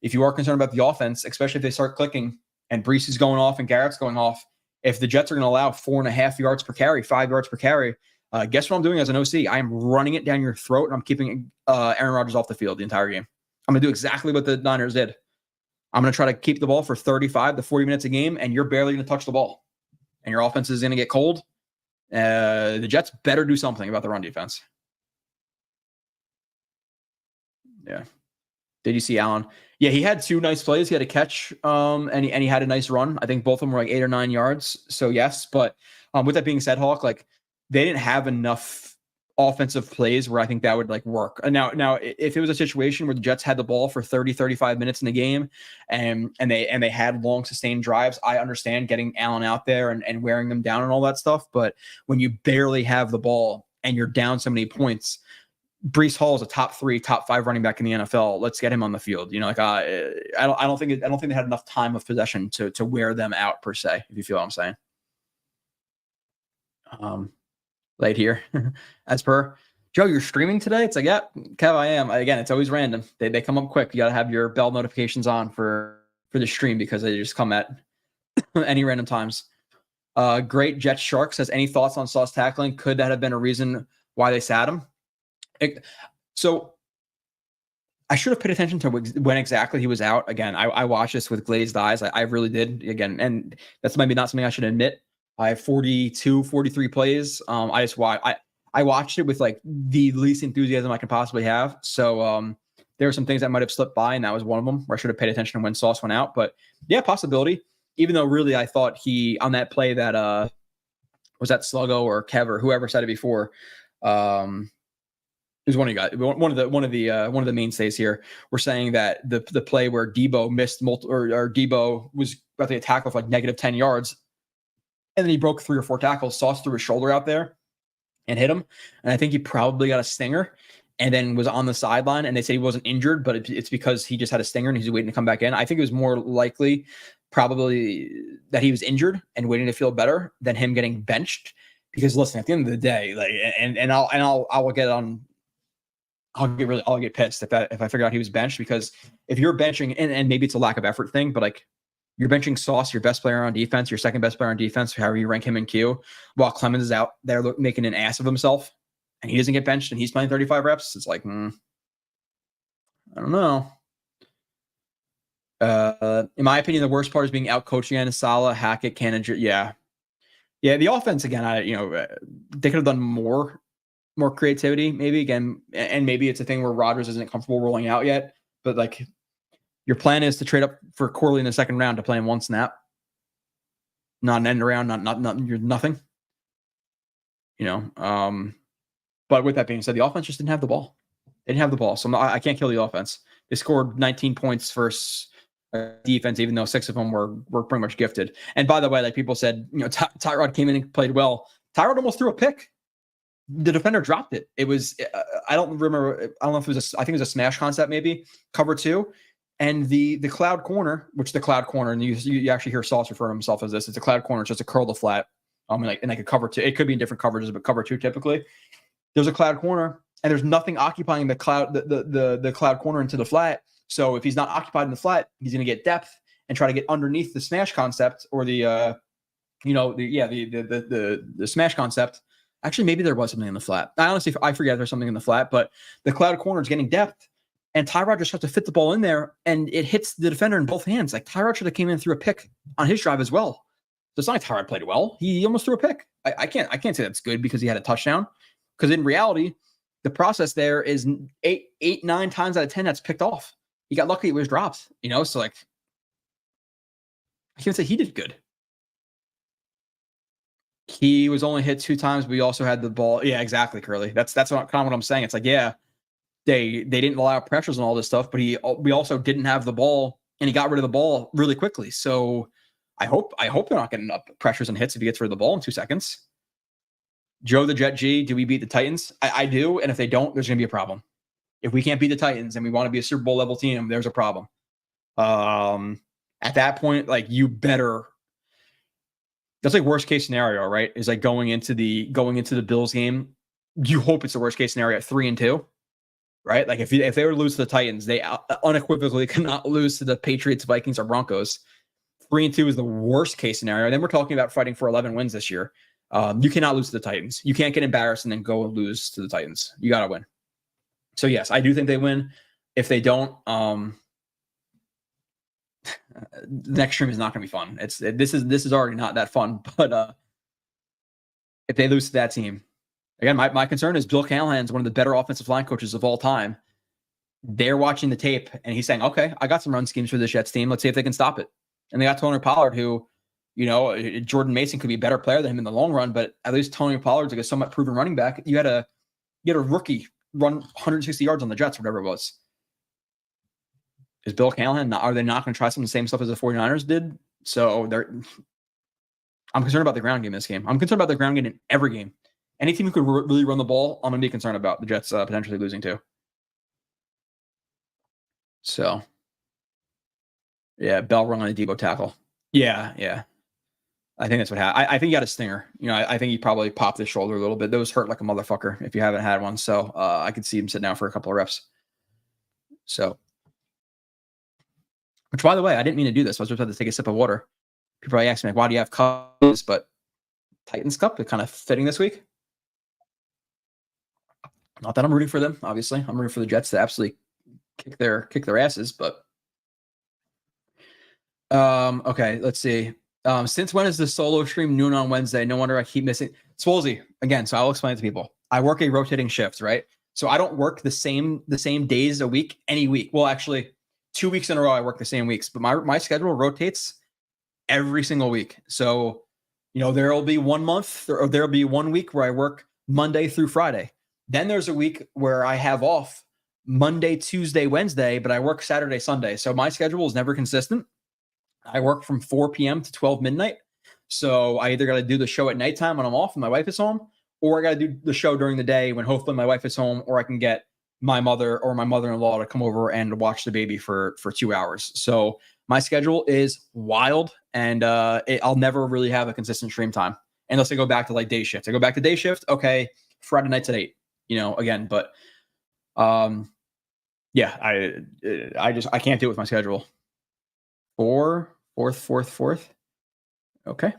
if you are concerned about the offense, especially if they start clicking and Breece is going off and Garrett's going off, if the Jets are going to allow 4.5 yards per carry, 5 yards per carry, guess what I'm doing as an OC? I am running it down your throat and I'm keeping Aaron Rodgers off the field the entire game. I'm going to do exactly what the Niners did. I'm going to try to keep the ball for 35 to 40 minutes a game, and you're barely going to touch the ball. And your offense is going to get cold. The Jets better do something about the run defense. Yeah. Did you see Allen? Yeah, he had 2 nice plays. He had a catch, and he had a nice run. I think both of them were 8 or 9 yards. So, yes. But with that being said, Hawk, they didn't have enough offensive plays where I think that would work. Now, if it was a situation where the Jets had the ball for 30, 35 minutes in the game and they had long sustained drives, I understand getting Allen out there and wearing them down and all that stuff. But when you barely have the ball and you're down so many points, Brees Hall is a top 3, top 5 running back in the NFL. Let's get him on the field. Like I don't think they had enough time of possession to wear them out per se. If you feel what I'm saying. Late here, as per Joe, you're streaming today. It's like, yeah, Kev, I am. Again, it's always random. They come up quick. You got to have your bell notifications on for the stream because they just come at any random times. Great Jet Shark says, any thoughts on Sauce tackling? Could that have been a reason why they sat him? So I should have paid attention to when exactly he was out. Again, I watched this with glazed eyes. I really did. Again, and that's maybe not something I should admit. I have 42, 43 plays. I watched it with like the least enthusiasm I can possibly have. So there were some things that might have slipped by, and that was one of them where I should have paid attention when Sauce went out. But yeah, possibility. Even though really I thought he on that play that was that Sluggo or Kev or whoever said it before. It was one of you guys, one of the mainstays here. We're saying that the play where Debo missed multiple or Debo was about to tackle for like negative 10 yards, and then he broke 3 or 4 tackles. Sauce threw his shoulder out there and hit him, and I think he probably got a stinger, and then was on the sideline. And they said he wasn't injured, but it's because he just had a stinger and he's waiting to come back in. I think it was more likely, probably, that he was injured and waiting to feel better than him getting benched. Because listen, at the end of the day, like, and I'll get on. I'll get pissed if I figure out he was benched, because if you're benching, and maybe it's a lack of effort thing, but like you're benching Sauce, your best player on defense, your second best player on defense, however you rank him in Q, while Clemens is out there making an ass of himself, and he doesn't get benched and he's playing 35 reps. It's like, I don't know. In my opinion, the worst part is being out coached again. Salah, Hackett, Cannon. Yeah. The offense again. They could have done more creativity, maybe again, and maybe it's a thing where Rodgers isn't comfortable rolling out yet. But like, your plan is to trade up for Corley in the second round to play in one snap, not an end around, not you're nothing. But with that being said, the offense just didn't have the ball. They didn't have the ball, so I can't kill the offense. They scored 19 points versus defense, even though 6 of them were pretty much gifted. And by the way, like people said, Tyrod came in and played well. Tyrod almost threw a pick. The defender dropped it. It was, I don't remember. I don't know if it was I think it was a smash concept, maybe cover 2. And the cloud corner, and you actually hear Sauce refer to himself as this. It's a cloud corner. It's just a curl to flat. And like a cover 2. It could be in different coverages, but cover 2 typically. There's a cloud corner, and there's nothing occupying the cloud corner into the flat. So if he's not occupied in the flat, he's going to get depth and try to get underneath the smash concept or the smash concept. Actually, maybe there was something in the flat. I forget there's something in the flat, but the cloud corner is getting depth, and Tyrod just has to fit the ball in there, and it hits the defender in both hands. Like Tyrod should have came in through a pick on his drive as well. So it's not like Tyrod played well. He almost threw a pick. I can't say that's good because he had a touchdown. Because in reality, the process there is 9 times out of 10 that's picked off. He got lucky; it was dropped. So like, I can't say he did good. He was only hit 2 times, but we also had the ball. Yeah, exactly, Curly. That's kind of what I'm saying. It's like, yeah, they didn't allow pressures and all this stuff, but we also didn't have the ball, and he got rid of the ball really quickly. So I hope they're not getting up pressures and hits if he gets rid of the ball in 2 seconds. Joe the Jet G, do we beat the Titans? I do, and if they don't, there's going to be a problem. If we can't beat the Titans and we want to be a Super Bowl level team, there's a problem. At that point, like, you better. That's like worst case scenario, right? Is like going into the Bills game. You hope it's the worst case scenario at 3-2, right? Like if they were to lose to the Titans, they unequivocally cannot lose to the Patriots, Vikings, or Broncos. 3-2 is the worst case scenario. And then we're talking about fighting for 11 wins this year. You cannot lose to the Titans. You can't get embarrassed and then go and lose to the Titans. You got to win. So yes, I do think they win. If they don't, the next stream is not going to be fun. This is already not that fun. But if they lose to that team, again, my concern is Bill Callahan's one of the better offensive line coaches of all time. They're watching the tape and he's saying, "Okay, I got some run schemes for this Jets team. Let's see if they can stop it." And they got Tony Pollard, who, Jordan Mason could be a better player than him in the long run, but at least Tony Pollard's like a somewhat proven running back. You had a rookie run 160 yards on the Jets, whatever it was. Is Bill Callahan, are they not going to try some of the same stuff as the 49ers did? So I'm concerned about the ground game in this game. I'm concerned about the ground game in every game. Any team who could really run the ball, I'm going to be concerned about the Jets potentially losing to. So, yeah, Bell rung on a Debo tackle. Yeah. I think that's what happened. I think he got a stinger. I think he probably popped his shoulder a little bit. Those hurt like a motherfucker if you haven't had one. So I could see him sit down for a couple of reps. So, which, by the way, I didn't mean to do this. I was just about to take a sip of water. People probably ask me, like, why do you have cups? But Titans Cup is kind of fitting this week. Not that I'm rooting for them, obviously. I'm rooting for the Jets to absolutely kick their asses. But okay, let's see. Since when is the solo stream noon on Wednesday? No wonder I keep missing. Swolsey, again, so I'll explain it to people. I work a rotating shift, right? So I don't work the same days a week any week. Well, actually, 2 weeks in a row I work the same weeks, but my schedule rotates every single week. So, there'll be 1 month or there'll be 1 week where I work Monday through Friday. Then there's a week where I have off Monday, Tuesday, Wednesday, but I work Saturday, Sunday. So my schedule is never consistent. I work from 4 p.m. to 12 midnight. So I either got to do the show at nighttime when I'm off and my wife is home, or I got to do the show during the day when hopefully my wife is home, or I can get my mother or my mother-in-law to come over and watch the baby for 2 hours. So my schedule is wild, and I'll never really have a consistent stream time unless I go back to like day shift. I go back to day shift. Okay. Friday nights at 8, again, but yeah, I can't do it with my schedule. Fourth. Okay.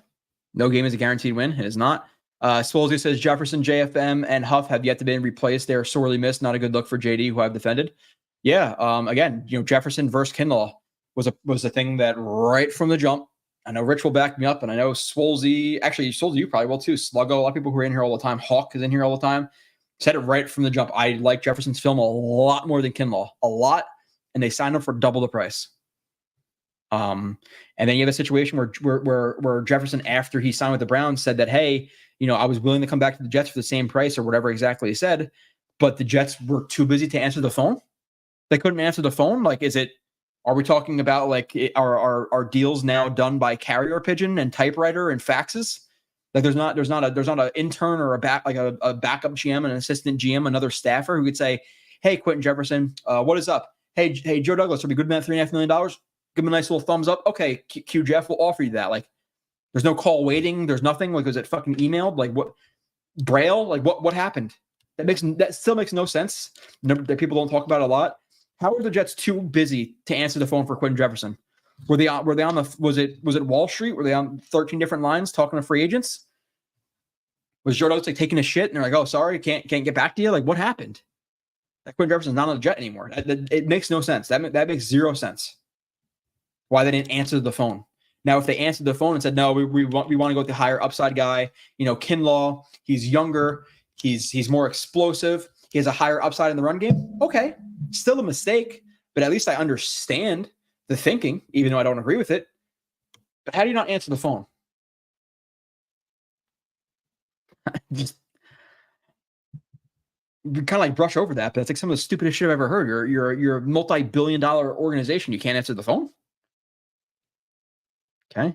No game is a guaranteed win. It is not. Swolsey says Jefferson, JFM, and Huff have yet to be replaced. They are sorely missed. Not a good look for JD, who I've defended. Yeah. Again, Jefferson versus Kinlaw was a thing that right from the jump. I know Rich will back me up, and I know Swolsey. Actually, Swolsey, you probably will too. Sluggo, a lot of people who are in here all the time. Hawk is in here all the time. Said it right from the jump. I like Jefferson's film a lot more than Kinlaw. A lot. And they signed him for double the price. And then you have a situation where Jefferson, after he signed with the Browns, said that, hey, I was willing to come back to the Jets for the same price or whatever exactly he said, but the Jets were too busy to answer the phone. They couldn't answer the phone. Like, are we talking about like are deals now done by carrier pigeon and typewriter and faxes? Like there's not an intern or a backup GM, an assistant GM, another staffer who could say, hey, Quentin Jefferson, what is up? Hey, Joe Douglas, are we good man $3.5 million? Give him a nice little thumbs up. Okay, Q Jeff will offer you that. Like, there's no call waiting. There's nothing. Like, was it fucking emailed? Like, what? Braille? Like, what happened? That still makes no sense. That people don't talk about a lot. How are the Jets too busy to answer the phone for Quentin Jefferson? Were they on the? Was it Wall Street? Were they on 13 different lines talking to free agents? Was Joe Douglas like taking a shit and they're like, oh, sorry, can't get back to you? Like, what happened? That Quentin Jefferson's not on the Jet anymore. It makes no sense. That makes zero sense. Why they didn't answer the phone. Now, if they answered the phone and said, no, we want to go with the higher upside guy, Kinlaw, he's younger, he's more explosive, he has a higher upside in the run game. Okay, still a mistake, but at least I understand the thinking, even though I don't agree with it. But how do you not answer the phone? Just kind of like brush over that, but it's like some of the stupidest shit I've ever heard. You're a multi-billion-dollar organization. You can't answer the phone. Okay.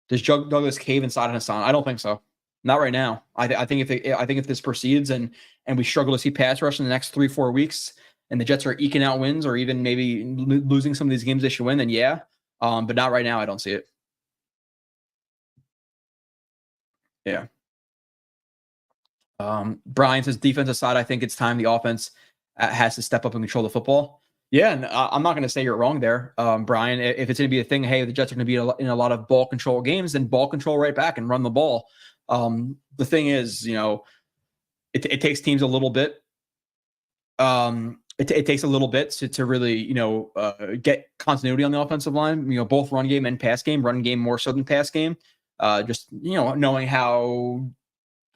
Does Douglas cave inside on Hassan? I don't think so. Not right now. I think if this proceeds and we struggle to see pass rush in the next 3-4 weeks, and the Jets are eking out wins or even maybe losing some of these games they should win, then yeah. But not right now. I don't see it. Yeah. Brian says defensive side. I think it's time the offense has to step up and control the football. Yeah, and I'm not going to say you're wrong there, Brian. If it's going to be a thing, hey, the Jets are going to be in a lot of ball control games, then ball control right back and run the ball. The thing is, it takes teams a little bit. It takes a little bit to really, get continuity on the offensive line. Both run game and pass game. Run game more so than pass game. Just knowing how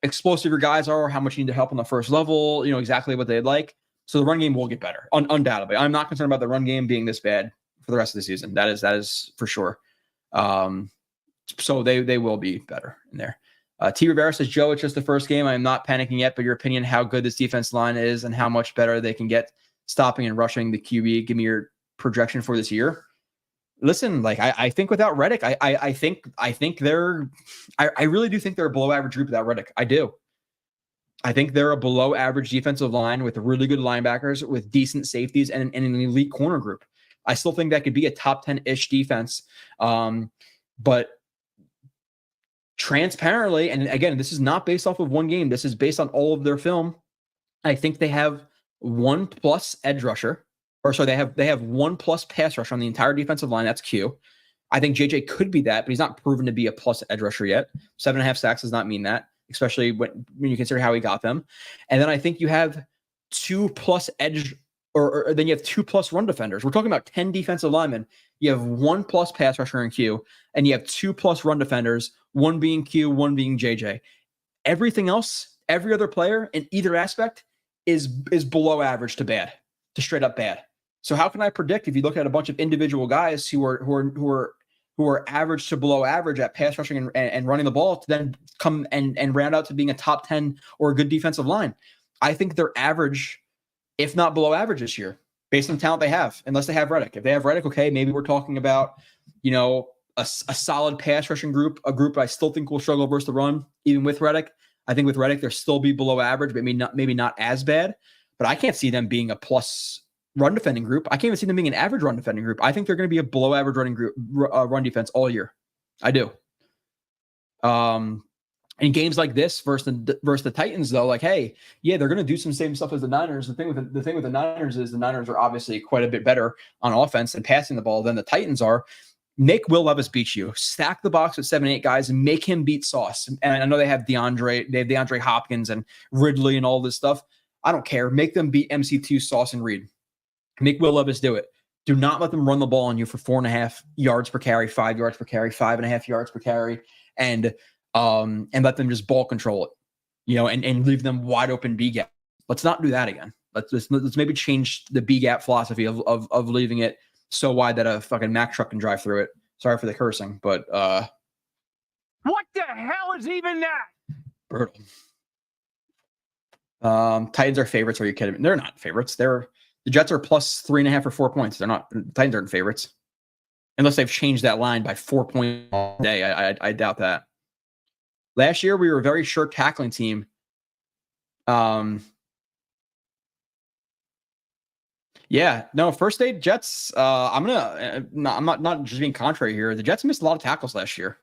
explosive your guys are, how much you need to help on the first level. Exactly what they'd like. So the run game will get better, undoubtedly. I'm not concerned about the run game being this bad for the rest of the season. That is for sure. So they will be better in there. T. Rivera says, Joe, it's just the first game. I am not panicking yet, but your opinion how good this defense line is and how much better they can get stopping and rushing the QB. Give me your projection for this year. Listen, like I think without Reddick, I think I really do think they're a below average group without Reddick. I do. I think they're a below average defensive line with really good linebackers, with decent safeties, and an elite corner group. I still think that could be a top 10-ish defense. But transparently, and again, this is not based off of one game. This is based on all of their film. I think they have 1+ edge rusher, or so they have 1+ pass rusher on the entire defensive line. That's Q. I think JJ could be that, but he's not proven to be a plus edge rusher yet. 7.5 sacks does not mean that, especially when you consider how he got them. And then I think you have 2+ edge, or then you have 2+ run defenders. We're talking about 10 defensive linemen. You have 1+ pass rusher in Q, and you have 2+ run defenders, one being Q, one being JJ. Everything else, every other player in either aspect is below average to bad, to straight up bad. So how can I predict, if you look at a bunch of individual guys who are average to below average at pass rushing and running the ball, to then come and round out to being a top 10 or a good defensive line? I think they're average, if not below average this year, based on the talent they have, unless they have Reddick. If they have Reddick, okay, maybe we're talking about, a solid pass rushing group, a group I still think will struggle versus the run, even with Reddick. I think with Reddick, they'll still be below average, but maybe not as bad. But I can't see them being a plus run defending group. I can't even see them being an average run defending group. I think they're going to be a below average run defense all year. I do. In games like this versus the Titans, though, like, hey, yeah, they're going to do some same stuff as the Niners. The thing with the Niners is the Niners are obviously quite a bit better on offense and passing the ball than the Titans are. Make Will Levis beat you. Stack the box with 7-8 guys and make him beat Sauce. And I know they have DeAndre Hopkins and Ridley and all this stuff. I don't care. Make them beat MC2, Sauce, and Reed. Make Will Levis do it. Do not let them run the ball on you for 4.5 yards per carry, 5 yards per carry, 5.5 yards per carry, and let them just ball control it, and leave them wide open B gap. Let's not do that again. Let's maybe change the B gap philosophy of leaving it so wide that a fucking Mack truck can drive through it. Sorry for the cursing, but what the hell is even that? Brutal. Titans are favorites. Are you kidding me? They're not favorites. The Jets are plus 3.5 or 4 points. They're not. The Titans aren't favorites, unless they've changed that line by 4 points a day. I doubt that. Last year we were a very short tackling team. Yeah, no, first aid Jets. I'm not just being contrary here. The Jets missed a lot of tackles last year.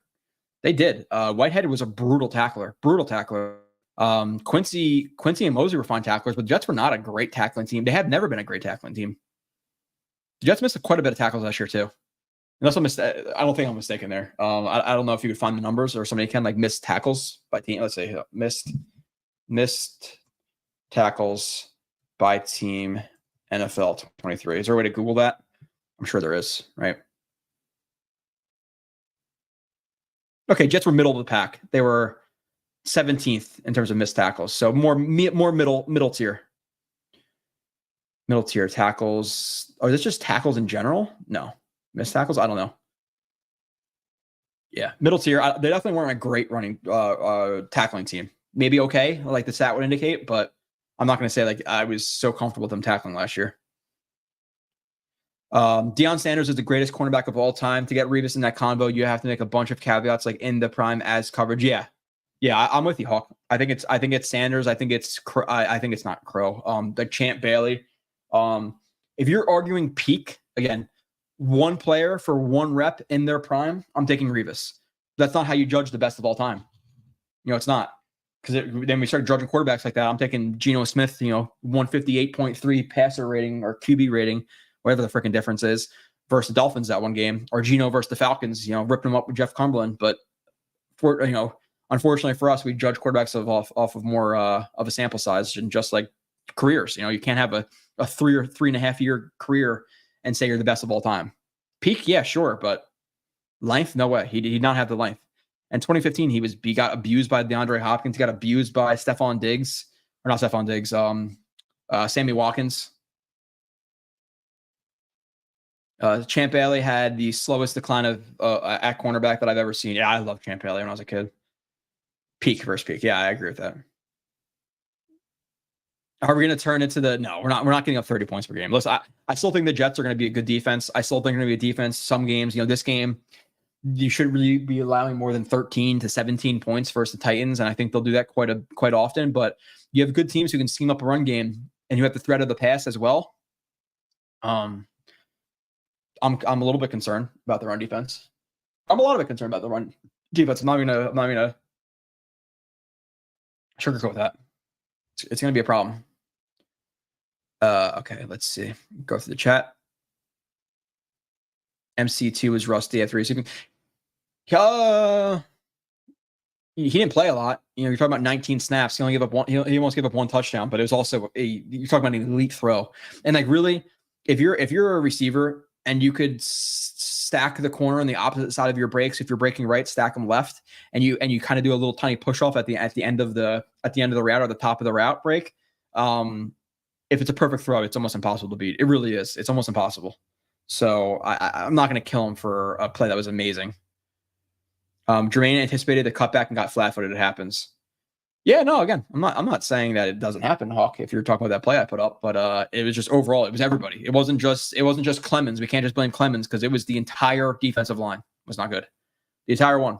They did. Whitehead was a brutal tackler. Quincy and Mosley were fine tacklers, but the Jets were not a great tackling team. They have never been a great tackling team. The Jets missed quite a bit of tackles last year too. Unless I don't think I'm mistaken there. I don't know if you could find the numbers or somebody can, like, miss tackles by team. Let's say missed tackles by team NFL 23. Is there a way to Google that? I'm sure there is, right? Okay, Jets were middle of the pack. They were 17th in terms of missed tackles. So more middle tier. Middle tier tackles. Or is this just tackles in general? No. Missed tackles? I don't know. Yeah, middle tier. They definitely weren't a great running tackling team. Maybe okay, like the stat would indicate, but I'm not going to say like I was so comfortable with them tackling last year. Deion Sanders is the greatest cornerback of all time. To get Revis in that combo, you have to make a bunch of caveats, like in the prime as coverage. Yeah, I'm with you, Hawk. I think it's Sanders. I think it's not Crow. The Champ Bailey. If you're arguing peak, again, one player for one rep in their prime, I'm taking Revis. That's not how you judge the best of all time. It's not. Because then we start judging quarterbacks like that. I'm taking Geno Smith, 158.3 passer rating or QB rating, whatever the freaking difference is, versus the Dolphins that one game, or Geno versus the Falcons, ripping them up with Jeff Cumberland. But unfortunately for us, we judge quarterbacks off of more of a sample size and just like careers. You can't have a 3 or 3.5 year career and say you're the best of all time. Peak, yeah, sure, but length, no way. He did not have the length. In 2015, he got abused by DeAndre Hopkins. He got abused by Sammy Watkins. Champ Bailey had the slowest decline of at cornerback that I've ever seen. Yeah, I loved Champ Bailey when I was a kid. Peak versus peak. Yeah, I agree with that. Are we going to turn into no, we're not getting up 30 points per game. Listen, I still think the Jets are going to be a good defense. I still think they're going to be a defense some games. This game, you should really be allowing more than 13 to 17 points versus the Titans, and I think they'll do that quite often. But you have good teams who can scheme up a run game, and you have the threat of the pass as well. I'm a little bit concerned about the run defense. I'm a lot of bit concerned about the run defense. I'm not gonna sugarcoat that. It's gonna be a problem. Okay, let's see. Go through the chat. MC2 was rusty after receiving. He didn't play a lot. You're talking about 19 snaps. He only gave up one. He almost gave up one touchdown, but it was also you're talking about an elite throw. And like really, if you're a receiver and you could stack the corner on the opposite side of your breaks, if you're breaking right, stack them left, and you kind of do a little tiny push off at the end of the route or the top of the route break. If it's a perfect throw, it's almost impossible to beat. It really is. It's almost impossible. So I'm not going to kill him for a play that was amazing. Jermaine anticipated the cutback and got flat-footed. It happens. Yeah, no, again, I'm not saying that it doesn't happen, Hawk, if you're talking about that play I put up, but it was just overall, it was everybody. It wasn't just Clemens. We can't just blame Clemens because it was the entire defensive line was not good. The entire one.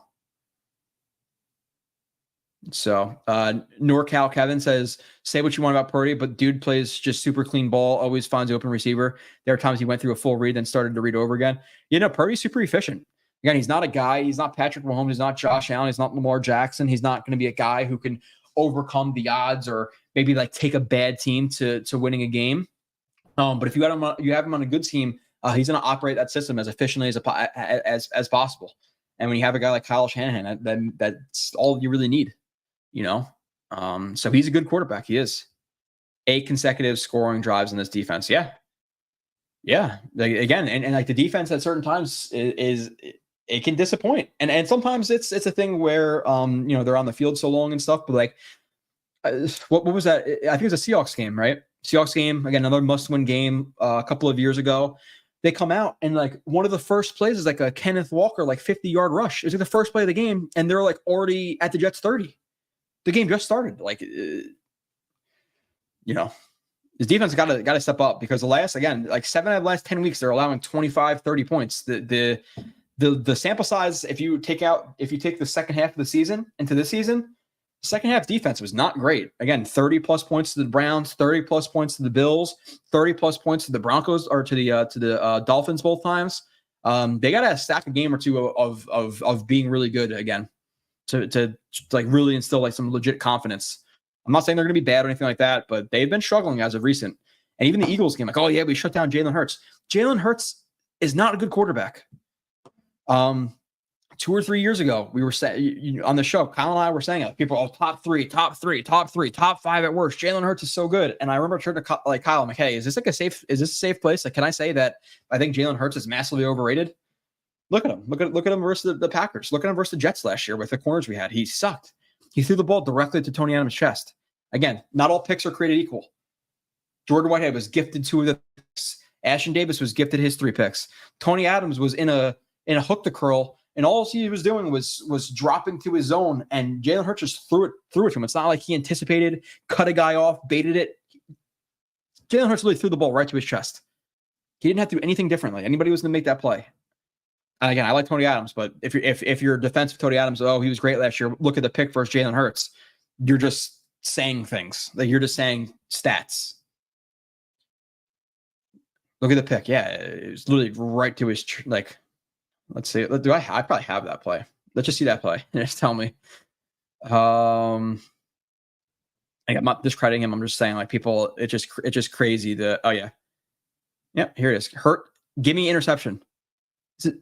So NorCal Kevin says, say what you want about Purdy, but dude plays just super clean ball, always finds the open receiver. There are times he went through a full read, then started to read over again. Purdy's super efficient. Again, he's not a guy. He's not Patrick Mahomes. He's not Josh Allen. He's not Lamar Jackson. He's not going to be a guy who can overcome the odds or maybe like take a bad team to winning a game. But if you have him on a good team, he's going to operate that system as efficiently as possible. And when you have a guy like Kyle Shanahan, then that's all you really need. So he's a good quarterback. He is. 8 consecutive scoring drives in this defense. Yeah. Again, and like the defense at certain times is it can disappoint, and sometimes it's a thing where they're on the field so long and stuff. But like, what was that? I think it was a Seahawks game, right? Seahawks game again, another must-win game a couple of years ago. They come out and like one of the first plays is like a Kenneth Walker 50-yard rush. It's like the first play of the game, and they're like already at the Jets 30. The game just started. Like, his defense got to step up because the last, again, like 7 out of the last 10 weeks, they're allowing 25, 30 points. The sample size, if you take the second half of the season into this season, second half defense was not great. Again, 30 plus points to the Browns, 30 plus points to the Bills, 30 plus points to the Broncos or to the Dolphins both times. They got to stack a game or two of being really good again to like really instill like some legit confidence. I'm not saying they're going to be bad or anything like that, but they've been struggling as of recent. And even the Eagles game, like, oh yeah, we shut down Jalen Hurts. Jalen Hurts is not a good quarterback. 2 or 3 years ago, we were saying on the show, Kyle and I were saying it. People, top 5 at worst. Jalen Hurts is so good. And I remember turning to like Kyle, I'm like, hey, is this a safe place? Like, can I say that I think Jalen Hurts is massively overrated? Look at him. Look at him versus the Packers. Look at him versus the Jets last year with the corners we had. He sucked. He threw the ball directly to Tony Adams' chest. Again, not all picks are created equal. Jordan Whitehead was gifted 2 of the picks. Ashton Davis was gifted his 3 picks. Tony Adams was in a hook to curl, and all he was doing was dropping to his zone, and Jalen Hurts just threw it to him. It's not like he anticipated, cut a guy off, baited it. Jalen Hurts really threw the ball right to his chest. He didn't have to do anything differently. Anybody was going to make that play. And again, I like Tony Adams, but if you're defensive Tony Adams, oh, he was great last year. Look at the pick versus Jalen Hurts. You're just saying things. Like you're just saying stats. Look at the pick. Yeah, it was literally right to his like. Let's see. I probably have that play. Let's just see that play and just tell me. I'm not discrediting him. I'm just saying like people. It's just crazy. Oh yeah, here it is. Give me interception. Is it?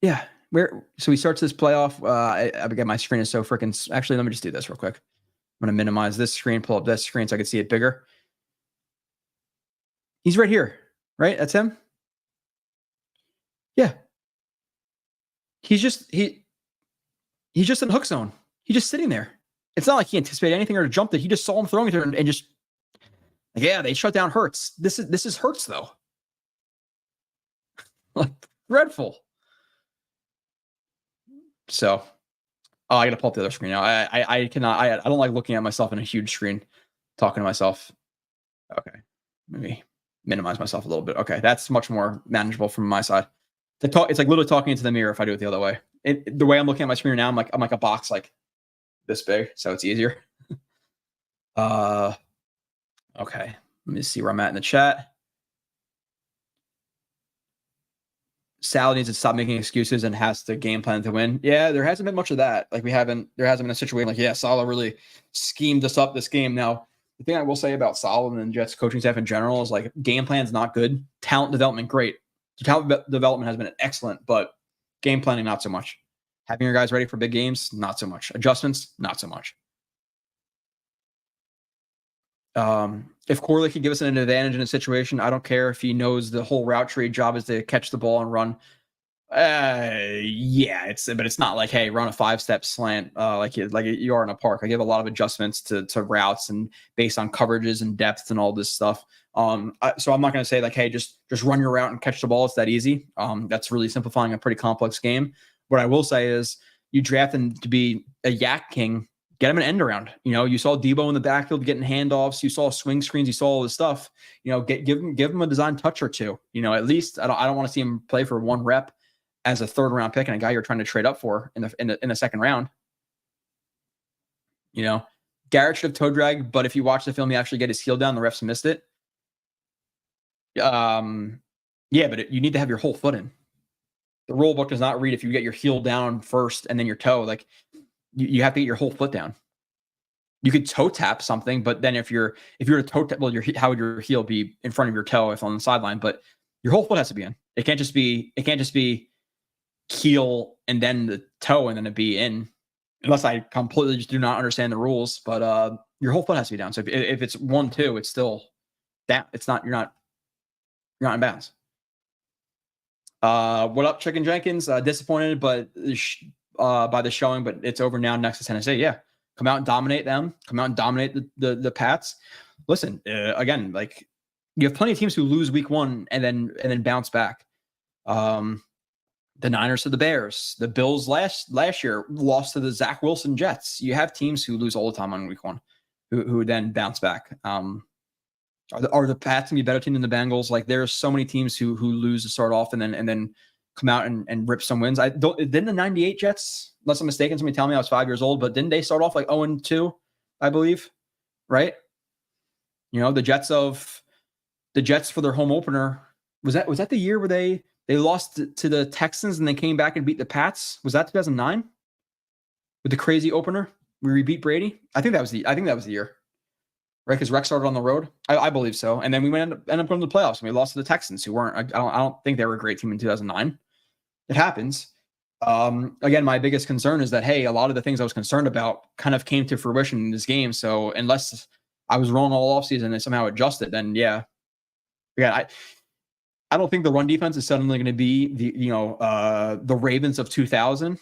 Yeah. So he starts this playoff. I get my screen is so freaking. Actually, let me just do this real quick. I'm going to minimize this screen, pull up this screen so I can see it bigger. He's right here, right? That's him. Yeah. He's just in hook zone. He's just sitting there. It's not like he anticipated anything or jumped it. He just saw him throwing it and just like, yeah, they shut down Hurts. This is Hurts though. Like dreadful. So, I gotta pull up the other screen now. I cannot. I don't like looking at myself in a huge screen, talking to myself. Okay, maybe minimize myself a little bit. Okay, that's much more manageable from my side. It's like literally talking into the mirror if I do it the other way. The way I'm looking at my screen now, I'm like a box like this big, so it's easier. Okay. Let me see where I'm at in the chat. Sal needs to stop making excuses and has to game plan to win. Yeah, there hasn't been much of that. Like there hasn't been a situation like, yeah, Salah really schemed us up this game. Now, the thing I will say about Salah and the Jets coaching staff in general is like game plan's not good. Talent development, great. Talent development has been excellent, but game planning, not so much. Having your guys ready for big games, not so much. Adjustments, not so much. If Corley could give us an advantage in a situation, I don't care if he knows the whole route tree job is to catch the ball and run. Yeah, but it's not like, hey, run a 5-step slant like you are in a park. I give a lot of adjustments to routes and based on coverages and depth and all this stuff. So I'm not going to say like, hey, just run your route and catch the ball. It's that easy. That's really simplifying a pretty complex game. What I will say is you draft him to be a yak king. Get him an end around. You saw Debo in the backfield getting handoffs. You saw swing screens. You saw all this stuff. Give him a design touch or two. At least I don't want to see him play for one rep as a 3rd round pick and a guy you're trying to trade up for in the 2nd round. Garrett should have toe drag, but if you watch the film, he actually get his heel down. The refs missed it. Yeah, but you need to have your whole foot in. The rule book does not read if you get your heel down first and then your toe. Like you have to get your whole foot down. You could toe tap something, but then if you're to toe tap, well, how would your heel be in front of your toe if on the sideline? But your whole foot has to be in. It can't just be heel and then the toe and then it be in. Unless I completely just do not understand the rules, but your whole foot has to be down. So if it's 1-2, it's still down. It's not. You're not in bounds. What up, Chicken Jenkins? Disappointed, but by the showing, but it's over now. Next to Tennessee, yeah. Come out and dominate them. Come out and dominate the Pats. Listen, again, like you have plenty of teams who lose week 1 and then bounce back. The Niners to the Bears. The Bills last year lost to the Zach Wilson Jets. You have teams who lose all the time on week 1, who then bounce back. Are the Pats gonna be a better team than the Bengals? Like there's so many teams who lose to start off and then come out and rip some wins. Didn't the 98 Jets, unless I'm mistaken, somebody tell me I was 5 years old, but didn't they start off like 0-2, I believe? Right? The Jets for their home opener. Was that the year where they lost to the Texans and they came back and beat the Pats? Was that 2009? With the crazy opener where we beat Brady? I think that was the year. Right? Because Rex started on the road. I believe so. And then we end up going to the playoffs and we lost to the Texans, who weren't. I don't think they were a great team in 2009. It happens. Again, my biggest concern is that, hey, a lot of the things I was concerned about kind of came to fruition in this game. So unless I was wrong all offseason and somehow adjusted, then yeah. Again, I don't think the run defense is suddenly going to be the Ravens of 2000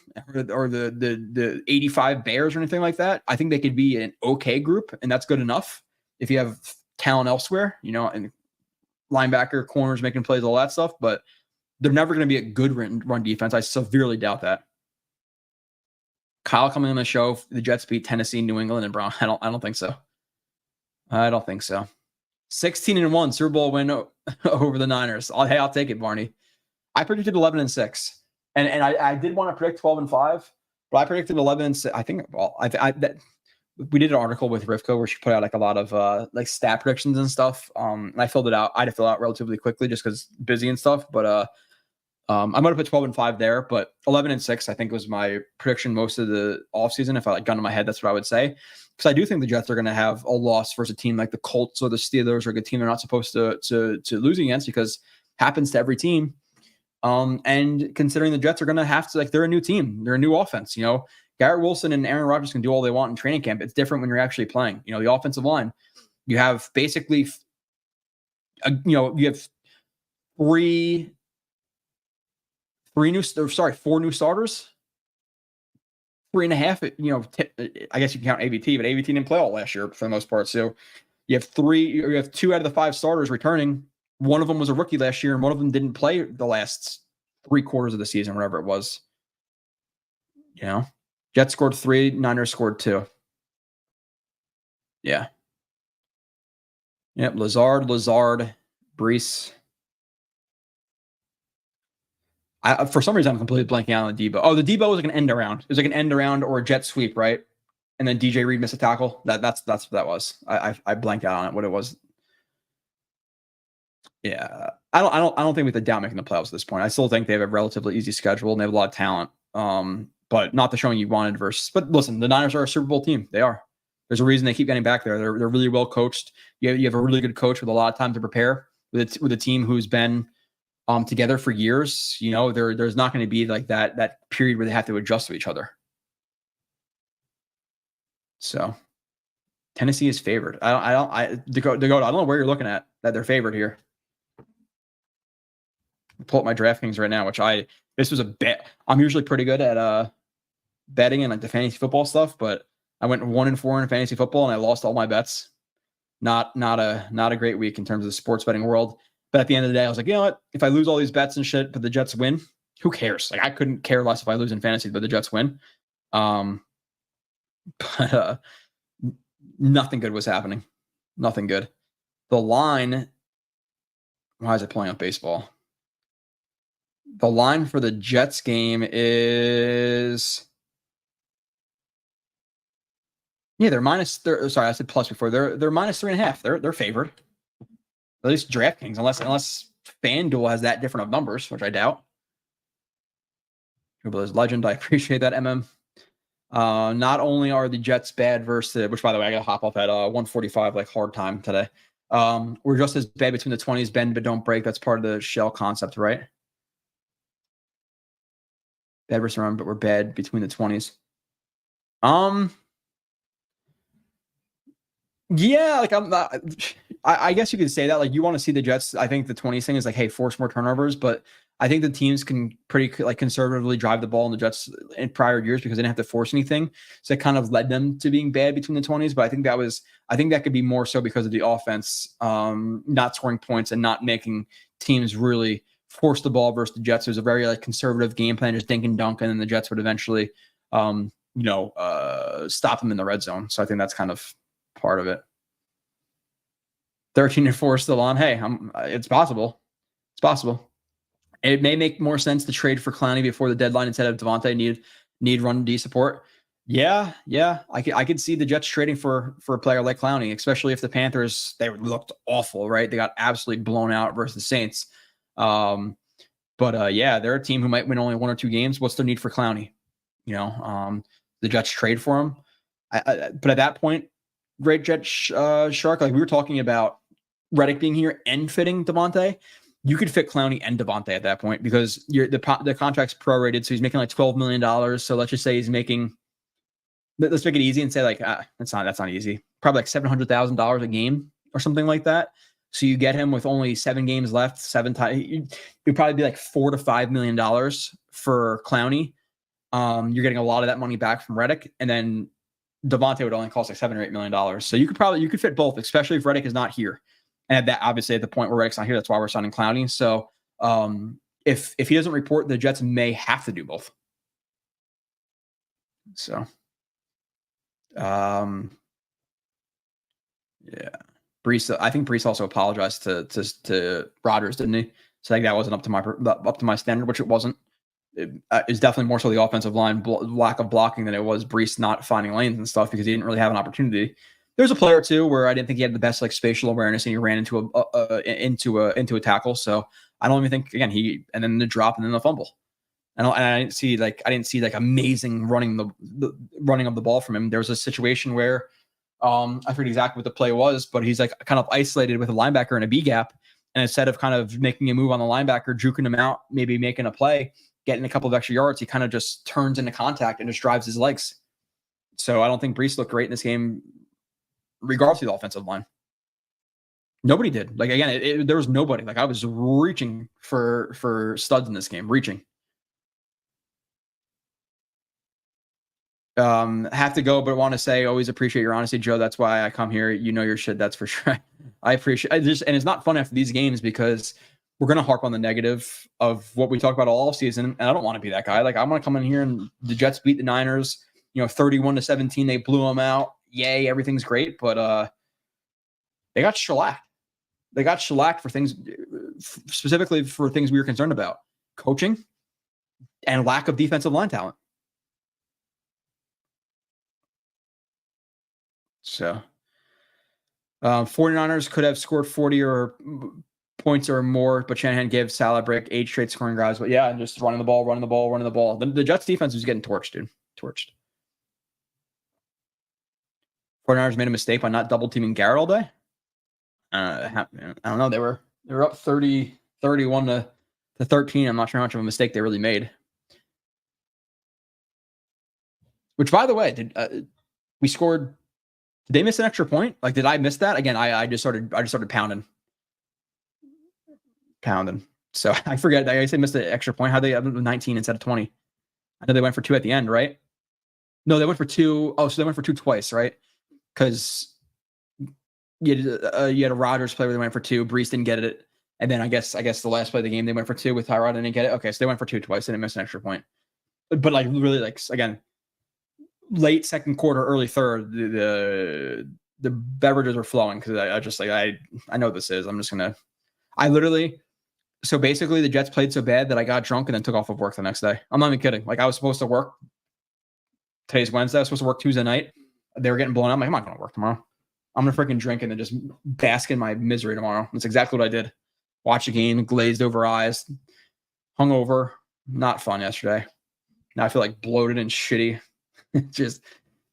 or the 85 Bears or anything like that. I think they could be an okay group, and that's good enough if you have talent elsewhere, and linebacker, corners making plays, all that stuff. But they're never going to be a good run defense. I severely doubt that. Kyle coming on the show, the Jets beat Tennessee, New England, and Brown. I don't think so. I don't think so. 16-1 Super Bowl win over the Niners. I'll take it, Barney. I predicted 11-6, and I did want to predict 12-5, but I predicted 11-6. I think we did an article with Rivka where she put out like a lot of like stat predictions and stuff. And I filled it out. I had to fill it out relatively quickly just because busy and stuff. But I might have put 12-5 there, but 11-6 I think was my prediction most of the offseason. If I gun to my head, that's what I would say. Because I do think the Jets are going to have a loss versus a team like the Colts or the Steelers, or a good team they're not supposed to lose against, because it happens to every team. And considering the Jets are going to have to, like, they're a new team, they're a new offense. Garrett Wilson and Aaron Rodgers can do all they want in training camp. It's different when you're actually playing. The offensive line, you have basically, you have four new starters. 3.5, I guess you can count AVT, but AVT didn't play all last year for the most part. So you have 2 out of the 5 starters returning. One of them was a rookie last year, and one of them didn't play the last 3 quarters of the season, whatever it was. Jets scored 3, Niners scored 2. Yeah. Yep, Lazard, Brees. For some reason, I'm completely blanking out on the Debo. Oh, the Debo was like an end around. It was like an end around or a jet sweep, right? And then DJ Reed missed a tackle. That's what that was. I blanked out on it. What it was. Yeah, I don't think we have to doubt making the playoffs at this point. I still think they have a relatively easy schedule and they have a lot of talent. But not the showing you wanted versus. But listen, the Niners are a Super Bowl team. They are. There's a reason they keep getting back there. They're really well coached. You have a really good coach with a lot of time to prepare with a team who's been together for years. You know, there's not going to be like that period where they have to adjust to each other. So Tennessee is favored. Dakota, I don't know where you're looking at that they're favored here. Pull up my DraftKings right now, this was a bet. I'm usually pretty good at betting and like the fantasy football stuff, but I went 1-4 in fantasy football and I lost all my bets. Not a great week in terms of the sports betting world. But at the end of the day, I was like, you know what? If I lose all these bets and shit, but the Jets win, who cares? Like I couldn't care less if I lose in fantasy, but the Jets win. But nothing good was happening. Nothing good. The line. Why is it pulling up baseball? The line for the Jets game is. Yeah, they're minus. Sorry, I said plus before. They're minus 3.5. They're favored. At least DraftKings, unless FanDuel has that different of numbers, which I doubt. Is legend. I appreciate that, MM. Not only are the Jets bad versus, which by the way, I gotta hop off at 1:45, like hard time today. We're just as bad between the 20s, bend but don't break. That's part of the shell concept, right? Bad versus run, but we're bad between the 20s. Yeah, like I'm not. I guess you could say that. Like you want to see the Jets. I think the 20s thing is like, hey, force more turnovers, but I think the teams can pretty like conservatively drive the ball in the Jets in prior years because they didn't have to force anything. So it kind of led them to being bad between the 20s. But I think that could be more so because of the offense not scoring points and not making teams really force the ball versus the Jets. It was a very like conservative game plan, just dink and dunk, and then the Jets would eventually stop them in the red zone. So I think that's kind of part of it. 13-4 still on. Hey, it's possible. It's possible. It may make more sense to trade for Clowney before the deadline instead of Devontae need run D support. Yeah. I could see the Jets trading for a player like Clowney, especially if the Panthers, they looked awful, right? They got absolutely blown out versus the Saints. But they're a team who might win only 1 or 2 games. What's their need for Clowney? The Jets trade for him. But at that point, great Jet Shark, like we were talking about Reddick being here and fitting Devontae. You could fit Clowney and Devontae at that point because the contract's prorated, so he's making like $12 million. So let's just say he's making. Let's make it easy and say like that's not easy. Probably like $700,000 a game or something like that. So you get him with only 7 games left, 7 times. It'd probably be like $4 to $5 million for Clowney. You're getting a lot of that money back from Reddick, and then Devontae would only cost like $7 or $8 million. So you could fit both, especially if Reddick is not here. And that obviously at the point where Reddick's not here, that's why we're signing Clowney. So if he doesn't report, the Jets may have to do both. So yeah. Brees, I think Brees also apologized to Rodgers, didn't he? So like that wasn't up to my standard, which it wasn't. It's definitely more so the offensive line lack of blocking than it was Brees not finding lanes and stuff because he didn't really have an opportunity. There's a player or two where I didn't think he had the best like spatial awareness and he ran into a tackle. So I don't even think and then the drop and then the fumble. And I didn't see like amazing running of the ball from him. There was a situation where I forget exactly what the play was, but he's like kind of isolated with a linebacker in a B gap, and instead of kind of making a move on the linebacker, juking him out, maybe making a play, getting a couple of extra yards, he kind of just turns into contact and just drives his legs. So I don't think Brees looked great in this game, regardless of the offensive line. Nobody did. Like again, there was nobody. Like I was reaching for studs in this game, reaching. Have to go, but want to say always appreciate your honesty, Joe. That's why I come here. You know your shit. That's for sure. I appreciate it. And it's not fun after these games because we're going to harp on the negative of what we talk about all season. And I don't want to be that guy. Like I want to come in here and the Jets beat the Niners, 31-17. They blew them out. Yay. Everything's great. But they got shellacked. They got shellacked for things, specifically for things we were concerned about. Coaching, and lack of defensive line talent. So 49ers could have scored 40 or points or more, but Shanahan gave Salah a break, 8 straight scoring drives. But yeah, just running the ball. The Jets defense was getting torched, dude. Torched. 49ers made a mistake by not double teaming Garrett all day. I don't know. They were up 31 to 13. I'm not sure how much of a mistake they really made. Which, by the way, we scored? Did they miss an extra point? Like, did I miss that again? I just started pounding. So I forget. I guess they missed an extra point. How they 19 instead of 20? I know they went for 2 at the end, right? No, they went for 2. Oh, so they went for 2 twice, right? Because you had a Rodgers play where they went for 2. Brees didn't get it, and then I guess the last play of the game they went for 2 with Tyrod and didn't get it. Okay, so they went for 2 twice. They didn't miss an extra point. But like really, like again, late second quarter, early third, the beverages are flowing because I just like I know what this is. I'm just gonna. I literally. So basically, the Jets played so bad that I got drunk and then took off of work the next day. I'm not even kidding. Like I was supposed to work. Today's Wednesday. I was supposed to work Tuesday night. They were getting blown out. I'm like, I'm not going to work tomorrow. I'm going to freaking drink and then just bask in my misery tomorrow. That's exactly what I did. Watch a game, glazed over eyes, hungover. Not fun yesterday. Now I feel like bloated and shitty. Just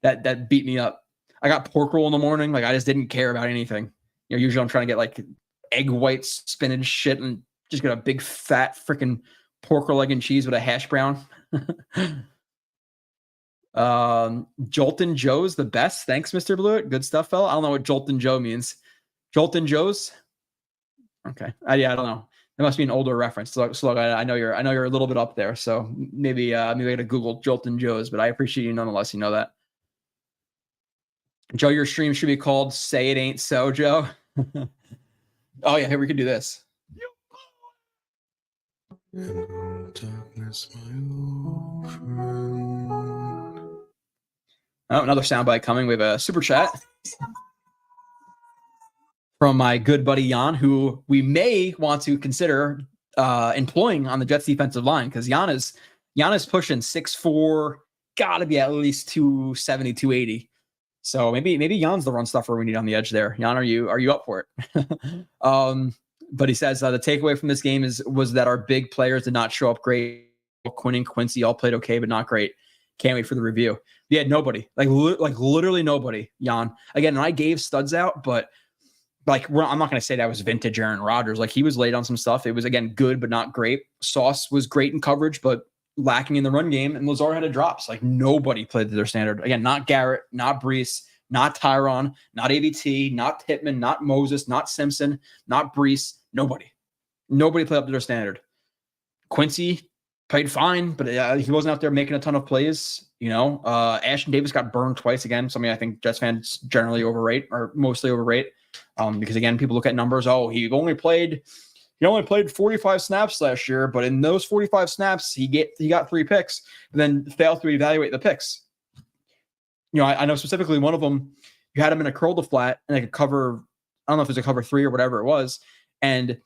that beat me up. I got pork roll in the morning. Like I just didn't care about anything. You know, usually I'm trying to get like egg whites, spinach shit, and just get a big fat freaking pork roll, egg and cheese with a hash brown. Joltin' Joe's the best. Thanks, Mr. Blewett. Good stuff, fella. I don't know what Joltin' Joe means. Joltin' Joe's? Okay. Yeah, I don't know. It must be an older reference. So I know you're a little bit up there. So maybe I gotta Google Joltin' Joe's, but I appreciate you nonetheless. You know that. Joe, your stream should be called Say It Ain't So, Joe. Oh yeah, here we could do this. Darkness, my old friend. Oh, another soundbite coming. We have a super chat from my good buddy Jan, who we may want to consider employing on the Jets defensive line because Jan is pushing 6'4", gotta be at least 270, 280. So maybe Jan's the run stuffer we need on the edge there. Jan, are you up for it? But he says the takeaway from this game was that our big players did not show up great. Quinn and Quincy all played okay, but not great. Can't wait for the review. Yeah, nobody. Like literally nobody, Jan. Again, and I gave studs out, but like I'm not going to say that was vintage Aaron Rodgers. Like he was late on some stuff. It was, again, good, but not great. Sauce was great in coverage, but lacking in the run game. And Lazard had a drops. Like nobody played to their standard. Again, not Garrett, not Brees, not Tyron, not ABT, not Pittman, not Moses, not Simpson, not Brees. Nobody played up to their standard. Quincy played fine, but he wasn't out there making a ton of plays. You know, Ashton Davis got burned twice again. Something I think Jets fans generally overrate or mostly overrate. Because again, people look at numbers. Oh, he only played 45 snaps last year, but in those 45 snaps, he got 3 picks, and then failed to evaluate the picks. You know, I know specifically one of them. You had him in a curl to flat and like a cover. I don't know if it was a cover 3 or whatever it was. And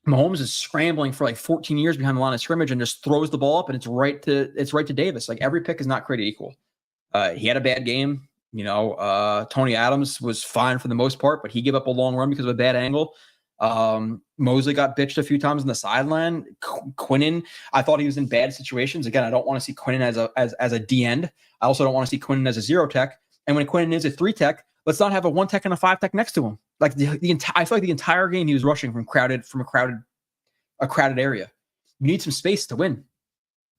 Mahomes is scrambling for like 14 years behind the line of scrimmage and just throws the ball up and it's right to Davis. Like every pick is not created equal. He had a bad game. You know, Tony Adams was fine for the most part, but he gave up a long run because of a bad angle. Mosley got bitched a few times on the sideline. Quinnen, I thought he was in bad situations. Again, I don't want to see Quinnen as a D end. I also don't want to see Quinnen as a 0 tech. And when Quinnen is a 3 tech, let's not have a 1 tech and a 5 tech next to him. Like I feel like the entire game he was rushing from a crowded area. You need some space to win.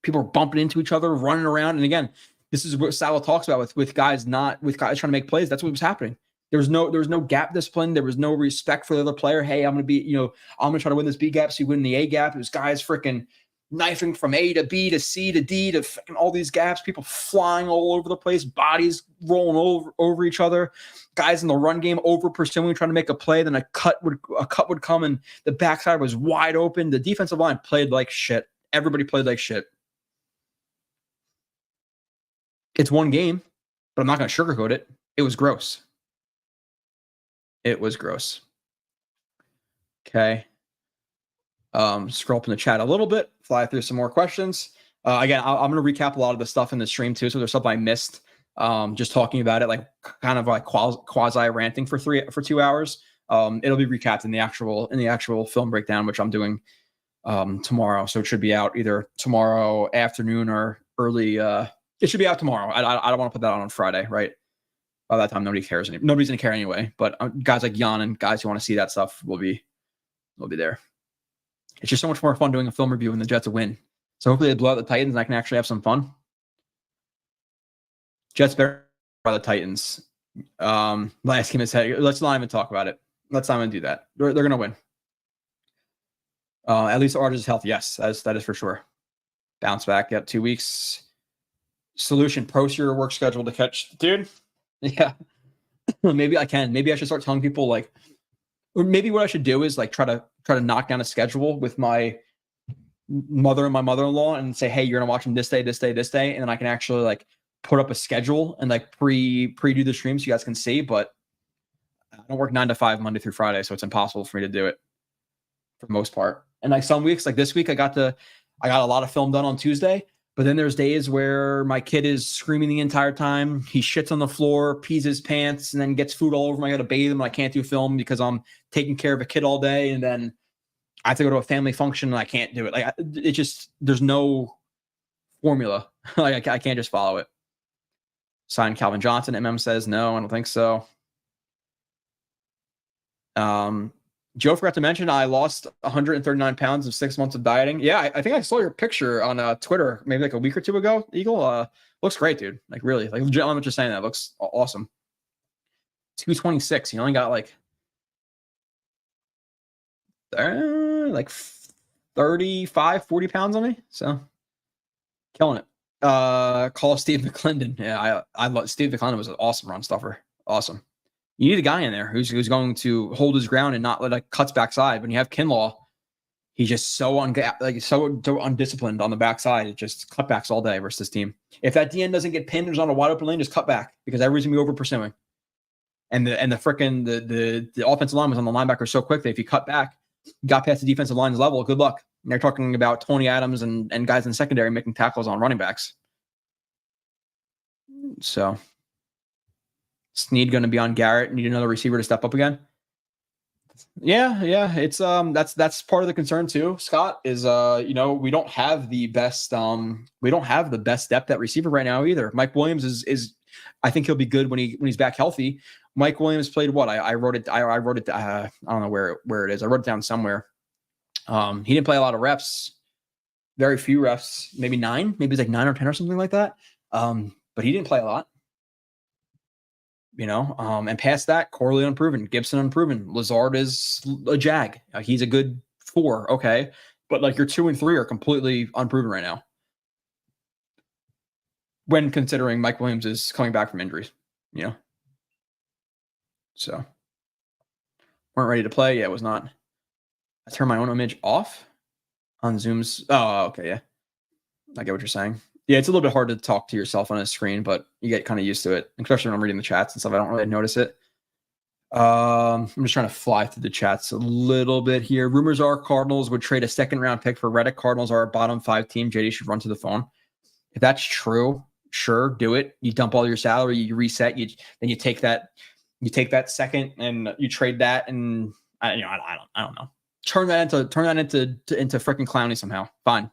People are bumping into each other, running around, and again, this is what Salah talks about with guys trying to make plays. That's what was happening. There was no gap discipline. There was no respect for the other player. Hey, I'm going to try to win this B gap so you win the A gap. It was guys freaking knifing from A to B to C to D to all these gaps, people flying all over the place, bodies rolling over each other, guys in the run game over pursuing, trying to make a play. Then a cut would come and the backside was wide open. The defensive line played like shit. Everybody played like shit. It's one game, but I'm not going to sugarcoat it. It was gross. It was gross. Okay. Scroll up in the chat a little bit, fly through some more questions. Again, I'm going to recap a lot of the stuff in the stream too. So there's stuff I missed. Just talking about it, like kind of like quasi ranting for 2 hours. It'll be recapped in the actual film breakdown, which I'm doing tomorrow. So it should be out either tomorrow afternoon or early. It should be out tomorrow. I don't want to put that on Friday, right? By that time, nobody cares. Nobody's gonna care anyway. But guys like Jan and guys who want to see that stuff will be there. It's just so much more fun doing a film review when the Jets win. So hopefully they blow out the Titans and I can actually have some fun. Jets better by the Titans. Last game is head. Let's not even talk about it. Let's not even do that. They're gonna win. At least Rodgers is healthy. Yes, that is for sure. Bounce back. Yep, 2 weeks. Solution: post your work schedule to catch, dude. Yeah, maybe I can. Maybe I should start telling people like, or maybe what I should do is like try to knock down a schedule with my mother and my mother-in-law and say, hey, you're gonna watch them this day, this day, this day, and then I can actually like put up a schedule and like pre-do the stream so you guys can see. But I don't work 9 to 5 Monday through Friday, so it's impossible for me to do it for the most part. And like some weeks, like this week, I got a lot of film done on Tuesday. But then there's days where my kid is screaming the entire time. He shits on the floor, pees his pants, and then gets food all over him. I got to bathe him. I can't do film because I'm taking care of a kid all day. And then I have to go to a family function and I can't do it. Like it just, there's no formula. Like I can't just follow it. Sign Calvin Johnson. MM says, no, I don't think so. Joe forgot to mention I lost 139 pounds of 6 months of dieting. Yeah, I think I saw your picture on Twitter maybe like a week or two ago, Eagle. Looks great, dude. Like really, like legit, I'm just saying that. Looks awesome. 226. You only got like 35, 40 pounds on me. So killing it. Call Steve McClendon. Yeah, I love Steve McClendon was an awesome run stuffer. Awesome. You need a guy in there who's going to hold his ground and not let a cuts backside. When you have Kinlaw, he's just so undisciplined on the backside. It just cutbacks all day versus this team. If that DN doesn't get pinned, there's on a wide open lane, just cut back because everybody's gonna be over pursuing. And the offensive line was on the linebacker so quick that if you cut back, got past the defensive line's level, good luck. And they're talking about Tony Adams and guys in the secondary making tackles on running backs. So Snead going to be on Garrett. Need another receiver to step up again. Yeah. It's that's part of the concern too. Scott is we don't have the best depth at receiver right now either. Mike Williams is I think he'll be good when he's back healthy. Mike Williams played what? I wrote it. I don't know where it is. I wrote it down somewhere. He didn't play a lot of reps. Very few reps. Maybe 9. Maybe it's like 9 or 10 or something like that. But he didn't play a lot. And past that, Corley unproven, Gibson unproven, Lazard is a jag. He's a good 4, okay, but like your 2 and 3 are completely unproven right now. When considering Mike Williams is coming back from injuries, so weren't ready to play. Yeah, it was not. I turned my own image off on Zoom's. Oh, okay, yeah, I get what you're saying. Yeah, it's a little bit hard to talk to yourself on a screen, but you get kind of used to it, especially when I'm reading the chats and stuff. I don't really notice it. I'm just trying to fly through the chats a little bit here. Rumors are Cardinals would trade a second-round pick for Reddick. Cardinals are a bottom 5 team. JD should run to the phone. If that's true, sure, do it. You dump all your salary, you reset. Then you take that second and you trade that, and I don't know. Turn that into freaking Clowney somehow. Fine.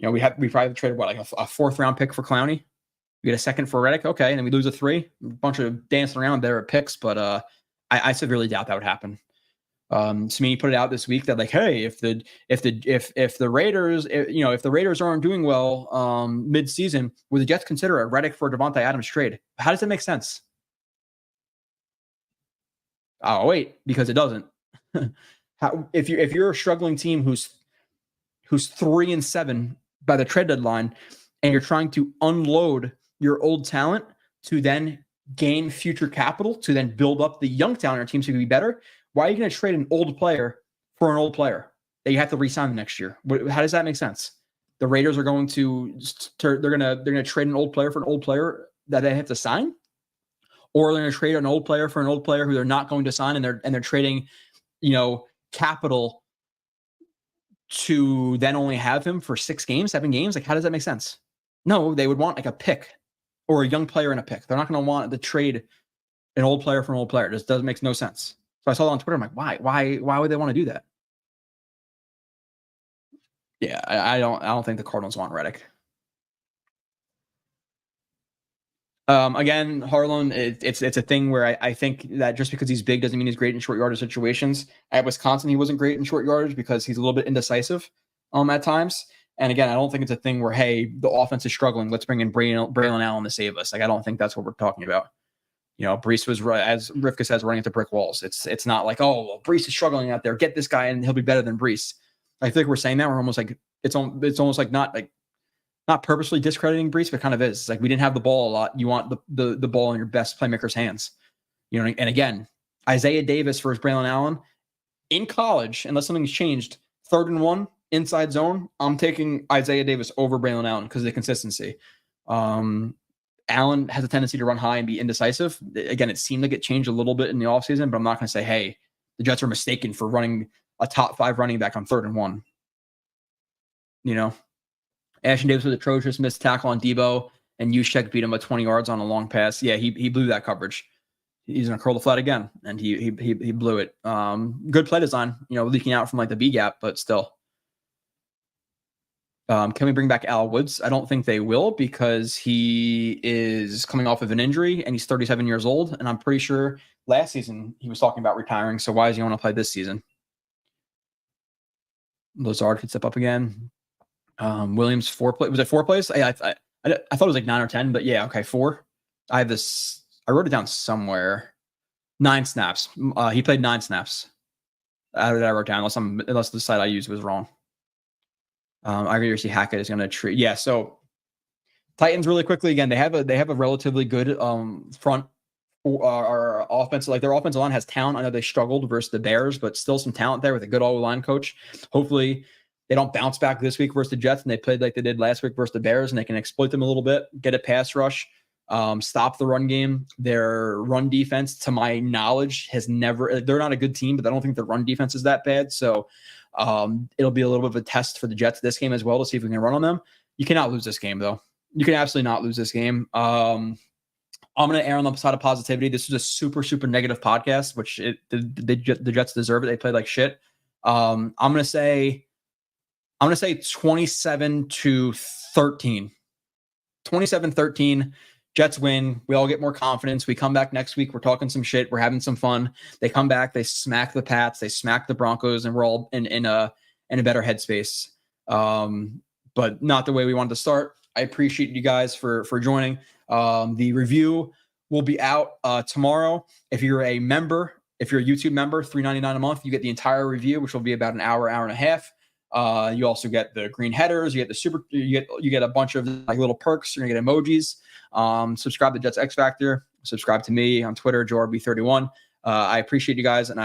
We probably traded like a 4th round pick for Clowney. We get a 2nd for Reddick. Okay. And then we lose a 3, a bunch of dancing around there at picks. But I severely doubt that would happen. Sweeney put it out this week that like, hey, if the Raiders, if the Raiders aren't doing well mid-season, would the Jets consider a Reddick for Devontae Adams trade? How does that make sense? Oh, wait, because it doesn't. If you're a struggling team who's 3-7 by the trade deadline, and you're trying to unload your old talent to then gain future capital to then build up the young talent on your team so you can be better, why are you going to trade an old player for an old player that you have to re-sign the next year? How does that make sense? The Raiders are going to they're going to trade an old player for an old player that they have to sign, or they're going to trade an old player for an old player who they're not going to sign, and they're trading, capital to then only have him for 6 games, 7 games. Like, how does that make sense? No, they would want like a pick or a young player and a pick. They're not going to want to trade an old player for an old player. It just doesn't make no sense. So I saw that on Twitter. I'm like, why would they want to do that? Yeah, I don't think the Cardinals want Reddick. Again, Harlan, it's a thing where I think that just because he's big doesn't mean he's great in short yardage situations. At Wisconsin, he wasn't great in short yardage because he's a little bit indecisive at times. And again, I don't think it's a thing where, hey, the offense is struggling, let's bring in Braylon Allen to save us. Like, I don't think that's what we're talking about. You know, Brees was, as Rivka says, running into brick walls. It's not like, oh, well, Brees is struggling out there. Get this guy and he'll be better than Brees. I think we're saying that. We're almost like, it's almost like not purposely discrediting Brees, but kind of is. It's like, we didn't have the ball a lot. You want the ball in your best playmaker's hands. You know, and again, Isaiah Davis versus Braylon Allen in college, unless something's changed, 3rd and 1 inside zone, I'm taking Isaiah Davis over Braylon Allen because of the consistency. Allen has a tendency to run high and be indecisive. Again, it seemed like it changed a little bit in the offseason, but I'm not going to say, hey, the Jets are mistaken for running a top 5 running back on 3rd and 1. You know, Ashton Davis was atrocious, missed tackle on Debo, and Juszczyk beat him by 20 yards on a long pass. Yeah, he blew that coverage. He's going to curl the flat again, and he blew it. Good play design, you know, leaking out from like the B gap, but still. Can we bring back Al Woods? I don't think they will because he is coming off of an injury and he's 37 years old. And I'm pretty sure last season he was talking about retiring. So why does he want to play this season? Lazard could step up again. Williams 4 play. Was it 4 plays? I thought it was like 9 or 10, but yeah, okay, 4. I have this. I wrote it down somewhere. 9 snaps. He played 9 snaps. I wrote down unless the site I used was wrong. I agree. See, Hackett is going to treat. Yeah. So Titans really quickly again. They have a relatively good front or offensive. Like, their offensive line has talent. I know they struggled versus the Bears, but still some talent there with a good O-line coach. Hopefully they don't bounce back this week versus the Jets and they played like they did last week versus the Bears, and they can exploit them a little bit, get a pass rush, stop the run game. Their run defense, to my knowledge, has never. They're not a good team, but I don't think their run defense is that bad. So. It'll be a little bit of a test for the Jets this game as well to see if we can run on them. You cannot lose this game, though. You can absolutely not lose this game. I'm going to err on the side of positivity. This was a super, super negative podcast, which the Jets deserve it. They played like shit. I'm going to say 27-13. 27-13. Jets win. We all get more confidence. We come back next week. We're talking some shit. We're having some fun. They come back. They smack the Pats. They smack the Broncos, and we're all in a better headspace. But not the way we wanted to start. I appreciate you guys for joining. The review will be out tomorrow. If you're a member, if you're a YouTube member, $3.99 a month, you get the entire review, which will be about an hour and a half. You also get the green headers. You get you get a bunch of like little perks. You're gonna get emojis. Subscribe to Jets X Factor. Subscribe to me on Twitter, JoRB31. I appreciate you guys, and